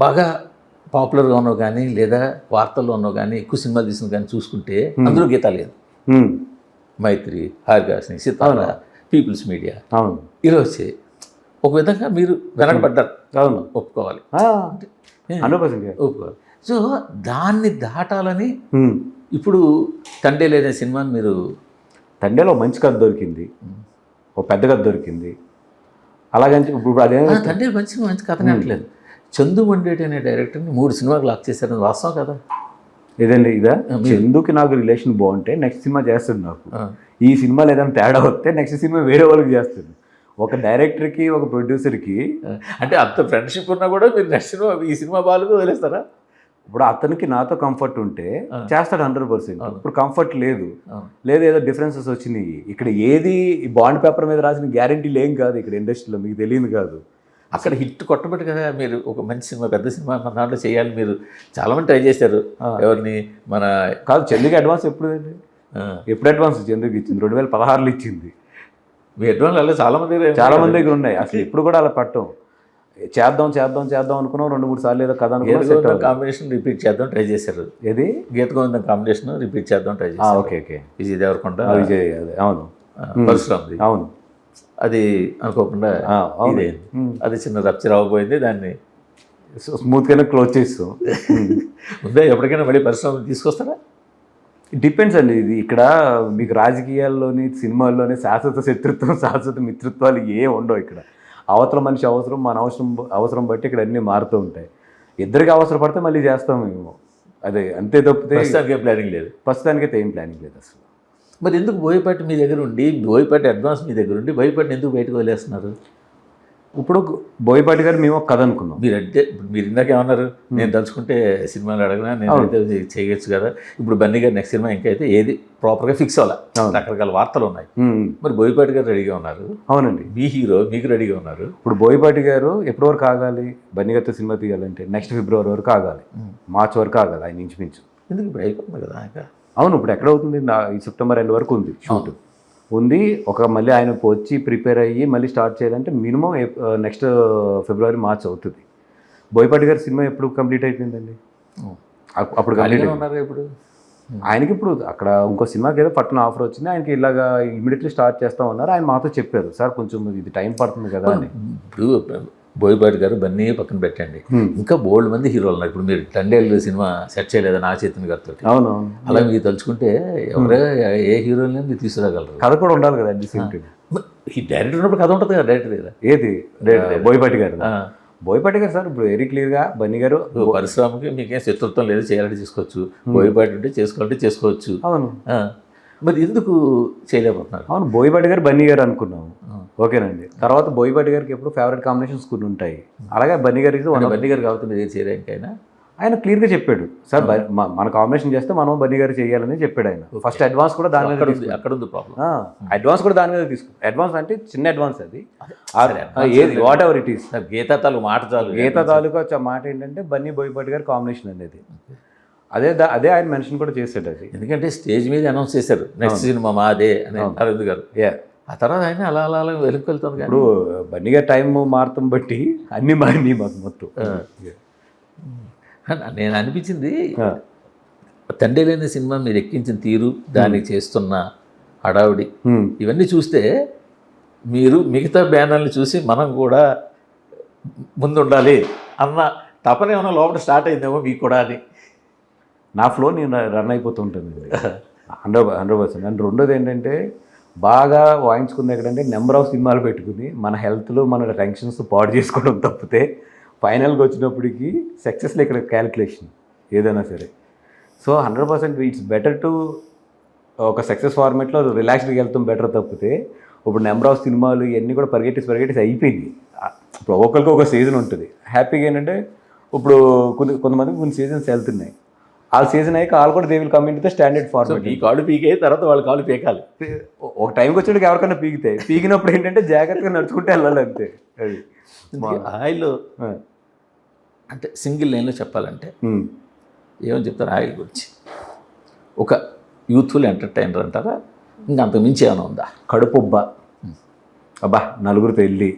బాగా పాపులర్గా ఉన్నావు కానీ లేదా వార్తల్లో ఉన్నావు కానీ ఎక్కువ సినిమాలు తీసిన కానీ చూసుకుంటే అందులో గీత లేదు. మైత్రి, హారికాసిని, సితార, పీపుల్స్ మీడియా ఇలా వచ్చే ఒక విధంగా మీరు వెనకబడ్డారు. అవును, ఒప్పుకోవాలి, 100% ఒప్పుకోవాలి. సో దాన్ని దాటాలని ఇప్పుడు తండేలు అనే సినిమాని మీరు తండేలో మంచి కథ దొరికింది, ఒక పెద్ద కథ దొరికింది. అలాగని ఇప్పుడు అదే తండేలు మంచి కథనే అనట్లేదు. చందు మండేటి అనే డైరెక్టర్ని 3 సినిమాలు లాక్ చేశారని వాస్తవం కదా? ఇదండి ఇదా చందుకి నాకు రిలేషన్ బాగుంటే నెక్స్ట్ సినిమా చేస్తుంది నాకు. ఈ సినిమాలో ఏదైనా తేడా వస్తే నెక్స్ట్ సినిమా వేరే వాళ్ళకి చేస్తుంది. ఒక డైరెక్టర్కి ఒక ప్రొడ్యూసర్కి అంటే అంత ఫ్రెండ్షిప్ ఉన్నా కూడా మీరు నెక్స్ట్ సినిమా ఈ సినిమా బాగా వదిలేస్తారా? ఇప్పుడు అతనికి నాతో కంఫర్ట్ ఉంటే చేస్తాడు 100%. ఇప్పుడు కంఫర్ట్ లేదు, ఏదో డిఫరెన్సెస్ వచ్చినాయి. ఇక్కడ ఏది బాండ్ పేపర్ మీద రాసిన గ్యారంటీలు ఏం కాదు ఇక్కడ ఇండస్ట్రీలో, మీకు తెలియదు కాదు. అక్కడ హిట్ కొట్టబెట్టి కదా మీరు ఒక మంచి సినిమా పెద్ద సినిమా మన దాంట్లో చేయాలి. మీరు చాలామంది ట్రై చేశారు. ఎవరిని మన కాదు చందుకి అడ్వాన్స్ ఎప్పుడు అడ్వాన్స్ చందుకి ఇచ్చింది? 2016లో ఇచ్చింది. మీ అడ్వాన్స్ అలా చాలా మంది చాలా మంది దగ్గర ఉన్నాయి. అసలు ఇప్పుడు కూడా అలా పట్టం. చేద్దాం చేద్దాం చేద్దాం అనుకున్నాం 2-3 సార్లు ఏదో కథ అనుకున్నాం. కాంబినేషన్ రిపీట్ చేద్దాం ట్రై చేశారు. ఏది గీత గోవిందం కాంబినేషన్ రిపీట్ చేద్దాం ట్రై చేశారు. Okay okay. విజయ్ దేవరకొండ విజయ్ అదే అవును పరశురామ్ది. అవును అది అనుకోకుండా ఇదే అది చిన్న రప్చర్ అవ్వబోయింది. దాన్ని స్మూత్గానే క్లోజ్ చేస్తాం. ముందే ఎప్పటికైనా మళ్ళీ పరిశ్రమ తీసుకొస్తారా? డిపెండ్స్ అండి. ఇది ఇక్కడ మీకు రాజకీయాల్లోని సినిమాల్లోని శాశ్వత శత్రుత్వం శాశ్వత మిత్రత్వాలు ఏ ఉండవు. ఇక్కడ అవతల మనిషి అవసరం మన అవసరం బట్టి ఇక్కడ అన్నీ మారుతూ ఉంటాయి. ఇద్దరికి అవసరం పడితే మళ్ళీ చేస్తాం మేము. అదే అంతే తప్పితే ప్రస్తుతానికి ప్లానింగ్ లేదు. ప్రస్తుతానికైతే ఏం ప్లానింగ్ లేదు అసలు. మరి ఎందుకు బోయపాటి మీ దగ్గర ఉండి బోయపాటి అడ్వాన్స్ మీ దగ్గర ఉండి బోయపాటిని ఎందుకు బయటకు వదిలేస్తున్నారు? ఇప్పుడు బోయపాటి గారు మేము ఒక కథ అనుకున్నాం. మీరు ఇందాక ఏమన్నారు, నేను తలుచుకుంటే సినిమాలు అడగనా నేను అయితే చేయొచ్చు కదా. ఇప్పుడు బన్నీ గారు నెక్స్ట్ సినిమా ఇంకా అయితే ఏది ప్రాపర్గా ఫిక్స్ అవ్వాలి, రకరకాల వార్తలు ఉన్నాయి. మరి బోయపాటి గారు రెడీగా ఉన్నారు. అవునండి, మీ హీరో మీకు రెడీగా ఉన్నారు. ఇప్పుడు బోయపాటి గారు ఎప్పటి వరకు ఆగాలి? బన్నీ గారితో సినిమా తీయాలంటే నెక్స్ట్ ఫిబ్రవరి వరకు ఆగాలి, మార్చ్ వరకు ఆగాలి ఆయన ఇంచుమించు. ఎందుకు ఇప్పుడు అయిపోతుంది కదా ఇంకా. అవును, ఇప్పుడు ఎక్కడ అవుతుంది? ఈ సెప్టెంబర్ ఎండ్ వరకు ఉంది షూట్ ఉంది. మళ్ళీ ఆయన వచ్చి ప్రిపేర్ అయ్యి మళ్ళీ స్టార్ట్ చేయాలంటే మినిమం నెక్స్ట్ ఫిబ్రవరి మార్చ్ అవుతుంది. బోయపాటి గారి సినిమా ఎప్పుడు కంప్లీట్ అయిపోయిందండి? అప్పుడు కంప్లీట్ ఉన్నారు. ఇప్పుడు ఆయనకి ఇప్పుడు అక్కడ ఇంకో సినిమాకి ఏదో పట్టణ ఆఫర్ వచ్చింది, ఆయనకి ఇలాగా ఇమీడియట్లీ స్టార్ట్ చేస్తా ఉన్నారు. ఆయన మాతో చెప్పారు, సార్ కొంచెం ఇది టైం పడుతుంది కదా అని. ఇప్పుడు బోయపాటి గారు బన్నీ పక్కన పెట్టండి, ఇంకా బోల్డ్ మంది హీరోలు ఉన్నారు. ఇప్పుడు మీరు టండేల్ సినిమా సెట్ చేయలేదా నా చైతన్య గారితో? అవును, అలా మీరు తలుచుకుంటే ఎవరే ఏ హీరోని మీరు తీసుకురాగలరు. కథ కూడా ఉండాలి కదా అండి. ఈ డైరెక్టర్ ఉన్నప్పుడు కథ ఉంటుంది కదా డైరెక్టర్ కదా. ఏది బోయపాటి గారు? బోయపాటి గారు సార్ ఇప్పుడు వెరీ క్లియర్గా బన్నీ గారు పరిశ్రమకి మీకేం శత్రుత్వం లేదు, చేయాలంటే చేసుకోవచ్చు, బోయపాటి ఉంటే చేసుకోవాలంటే చేసుకోవచ్చు. అవును, మరి ఎందుకు చేయలేకపోతున్నారు? అవును, బోయపాటి గారు బన్నీ గారు అనుకున్నాము, ఓకేనండి. తర్వాత బోయపాటి గారికి ఎప్పుడు ఫేవరెట్ కాంబినేషన్స్ కొన్ని ఉంటాయి. అలాగే బన్నీ గారికి బన్నీ గారు కాబట్టి మీరు చేయలే ఇంకైనా ఆయన క్లియర్గా చెప్పాడు, సార్ మన కాంబినేషన్ చేస్తే మనం బన్నీ గారు చేయాలని చెప్పాడు ఆయన. ఫస్ట్ అడ్వాన్స్ కూడా దాని మీద అక్కడ ఉంది ప్రాబ్లం. అడ్వాన్స్ కూడా దాని మీద తీసుకు. అడ్వాన్స్ అంటే చిన్న అడ్వాన్స్ అది, ఏది whatever it is. Geeta తాలూకు మాట చాలు. గీతా తాలూకు మాట ఏంటంటే బన్నీ బోయపాటి గారి కాంబినేషన్ అనేది. అదే ఆయన మెన్షన్ కూడా చేశాడు అది. ఎందుకంటే స్టేజ్ మీద అనౌన్స్ చేశారు నెక్స్ట్ సినిమా మాదే అని అరవింద్ గారు. ఆ తర్వాత ఆయన అలా అలా అలా వెలుగుకెళ్తుంది. ఇప్పుడు బన్నీ గారి టైం మారుతాం బట్టి అన్ని మారినాయి మాకు మొత్తం. నేను అనిపించింది తండ్రి లేని సినిమా మీరు ఎక్కించిన తీరు, దానికి చేస్తున్న హడావుడి, ఇవన్నీ చూస్తే మీరు మిగతా బ్యానర్లు చూసి మనం కూడా ముందుండాలి అన్న తపన ఏమన్నా లోపల స్టార్ట్ అయిందేమో మీకు కూడా అని. నా ఫ్లో నేను రన్ అయిపోతూ ఉంటుంది 100%. అండ్ రెండోది ఏంటంటే బాగా వాయించుకుంది ఎక్కడంటే నెంబర్ ఆఫ్ సినిమాలు పెట్టుకుని మన హెల్త్లో మన టెన్షన్స్ పాడు చేసుకోవడం తప్పితే ఫైనల్గా వచ్చినప్పటికీ సక్సెస్లో ఇక్కడ క్యాలిక్యులేషన్ ఏదైనా సరే. సో 100% ఇట్స్ బెటర్ టు ఒక సక్సెస్ ఫార్మేట్లో రిలాక్స్డ్గా వెళ్తాం బెటర్ తప్పితే ఇప్పుడు నెంబర్ ఆఫ్ సినిమాలు ఇవన్నీ కూడా పరిగెట్టేసి అయిపోయింది. ఇప్పుడు ఒక్కొక్కరికి ఒక సీజన్ ఉంటుంది. హ్యాపీగా ఏంటంటే ఇప్పుడు కొంతమందికి కొన్ని సీజన్స్ వెళ్తున్నాయి, ఆ సీజన్ అయ్యాక వాళ్ళు కూడా they will come into the standard format. ఈ కాళ్ళు పీకే తర్వాత వాళ్ళ కాళ్ళు పీకాలి. ఒక టైంకి వచ్చేటికి ఎవరికైనా పీకుతాయి. పీకినప్పుడు ఏంటంటే జాగ్రత్తగా నడుచుకుంటే వెళ్ళాలి అంతే. అది ఆయిల్ అంటే సింగిల్ లైన్లో చెప్పాలంటే ఏమని చెప్తారు ఆయిల్ గురించి? ఒక యూత్ఫుల్ ఎంటర్టైనర్ అంటారా, ఇంకా అంత మించి ఏమైనా ఉందా? కడుపుబ్బ అబ్బా నలుగురితో వెళ్ళి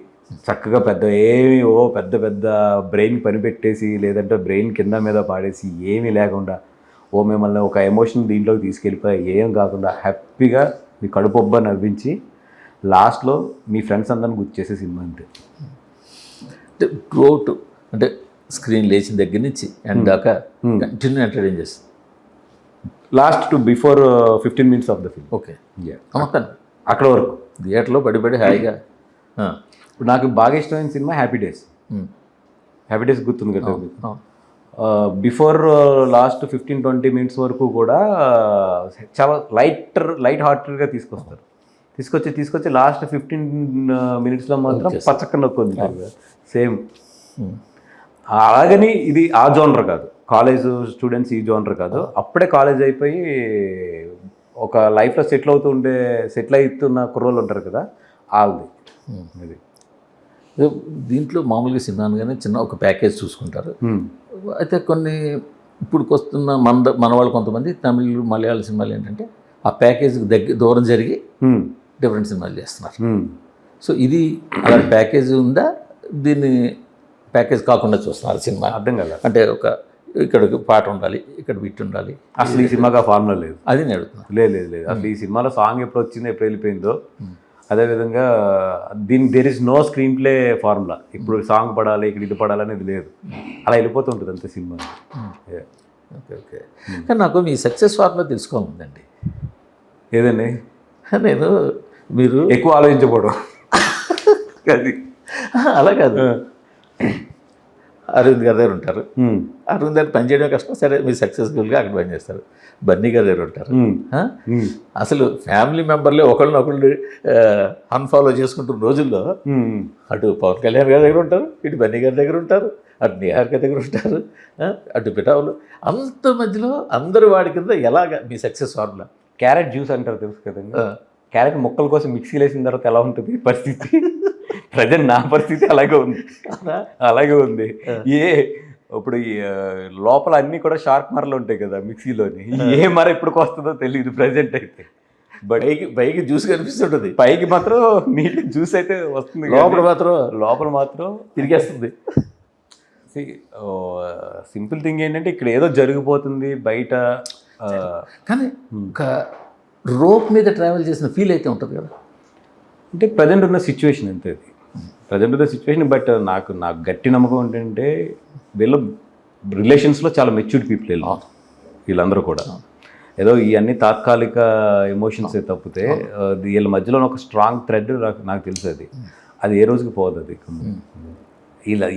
చక్కగా పెద్ద పెద్ద బ్రెయిన్ పనిపెట్టేసి లేదంటే బ్రెయిన్ కింద మీద పాడేసి ఏమీ లేకుండా మిమ్మల్ని ఒక ఎమోషన్ దీంట్లోకి తీసుకెళ్ళిపోయి ఏం కాకుండా హ్యాపీగా మీ కడుపుబ్బ నవ్వించి లాస్ట్లో మీ ఫ్రెండ్స్ అందరిని గుర్తు చేసే సినిమా అంతే. అంటే త్రూఅవుట్ అంటే స్క్రీన్ లేచిన దగ్గర నుంచి అండ్ దాకా కంటిన్యూ ఎంటర్టైన్ చేస్తుంది. Last to before 15 minutes of the film. Okay, మొత్తం అక్కడ వరకు థియేటర్లో పడి హాయిగా. ఇప్పుడు నాకు బాగా ఇష్టమైన cinema happy days. Happy days గుర్తుంది కదా. బిఫోర్ లాస్ట్ 15-20 minutes వరకు కూడా చాలా లైట్ హార్టెడ్గా తీసుకొచ్చి లాస్ట్ 15 minutesలో మాత్రం పచ్చక్క నొక్కుంది సేమ్. అలాగని ఇది ఆ జోనర్ కాదు, కాలేజ్ స్టూడెంట్స్ ఈ జోనర్ కాదు. అప్పుడే కాలేజ్ అయిపోయి ఒక లైఫ్లో సెటిల్ అవుతున్న కుర్రోళ్ళు ఉంటారు కదా, వాళ్ళది ఇది. దీంట్లో మామూలుగా సినిమా అనగానే చిన్న ఒక ప్యాకేజ్ చూసుకుంటారు. అయితే కొన్ని ఇప్పుడు వస్తున్న మన వాళ్ళు కొంతమంది తమిళ్ మలయాళ సినిమాలు ఏంటంటే ఆ ప్యాకేజ్కి దూరం జరిగి డిఫరెంట్ సినిమాలు చేస్తున్నారు. సో ఇది అలాంటి ప్యాకేజ్ ఉందా, దీన్ని ప్యాకేజ్ కాకుండా చూస్తున్నారు సినిమా? అర్థం కదా. అంటే ఇక్కడ పాట ఉండాలి, ఇక్కడ బిట్ ఉండాలి, అసలు ఈ సినిమాకి ఆ ఫార్ములా లేదు. అది నేను అడుగుతున్నా. లేదు అసలు ఈ సినిమాలో సాంగ్ ఎప్పుడు వచ్చిందో ఎప్పుడు వెళ్ళిపోయిందో, అదేవిధంగా there is no screenplay formula. ఇప్పుడు సాంగ్ పడాలి, ఇక్కడ ఇది పడాలి అనేది లేదు, అలా వెళ్ళిపోతుంటుంది అంతే సినిమా. ఓకే. కానీ నాకు మీ సక్సెస్ ఫార్ములా తెలుసుకోముందండి. ఏదండి? నేను మీరు ఎక్కువ ఆలోచించకూడదు అది అలా కాదు. అరవింద్ గారి దగ్గర ఉంటారు, అరవింద్ గారు పనిచేయడం కష్టం, సరే మీరు సక్సెస్ఫుల్గా అక్కడ పనిచేస్తారు. బన్నీ గారి దగ్గర ఉంటారు, అసలు ఫ్యామిలీ మెంబర్లే ఒకళ్ళు అన్ఫాలో చేసుకుంటున్న రోజుల్లో అటు పవన్ కళ్యాణ్ గారి దగ్గర ఉంటారు, ఇటు బన్నీ గారి దగ్గర ఉంటారు, అటు నిహారిక దగ్గర ఉంటారు, అటు పిటావులు, అంత మధ్యలో అందరి వాడి కింద ఎలాగ మీ సక్సెస్ ఫార్ములా? క్యారెట్ జ్యూస్ అంటారు తెలుసు కదండి. క్యారెట్ ముక్కల కోసం మిక్సీలో వేసిన తర్వాత ఎలా ఉంటుంది పరిస్థితి, ప్రజెంట్ నా పరిస్థితి అలాగే ఉంది. ఇప్పుడు లోపల అన్నీ కూడా షార్ప్ మరలు ఉంటాయి కదా మిక్సీలోని, ఏ మర ఎప్పుడు వస్తుందో తెలియదు ప్రజెంట్ అయితే. బట్ పైకి జ్యూస్ కనిపిస్తుంటుంది, పైకి మాత్రం నీట్ జ్యూస్ అయితే వస్తుంది, లోపల మాత్రం తిరిగేస్తుంది. సింపుల్ థింగ్ ఏంటంటే ఇక్కడ ఏదో జరిగిపోతుంది బయట, కానీ ఒక రోప్ మీద ట్రావెల్ చేసిన ఫీల్ అయితే ఉంటుంది కదా. అంటే ప్రజెంట్ ఉన్న సిచ్యువేషన్ అంతే, అది ప్రజెంట్ ఉన్న సిచ్యువేషన్. బట్ నాకు గట్టి నమ్మకం ఏంటంటే వీళ్ళ రిలేషన్స్లో చాలా మెచ్యూర్డ్ పీపుల్ వీళ్ళందరూ కూడా. ఏదో ఇవన్నీ తాత్కాలిక ఎమోషన్స్ తప్పితే వీళ్ళ మధ్యలో ఒక స్ట్రాంగ్ థ్రెడ్ నాకు తెలుసు, అది ఏ రోజుకి పోదు. అది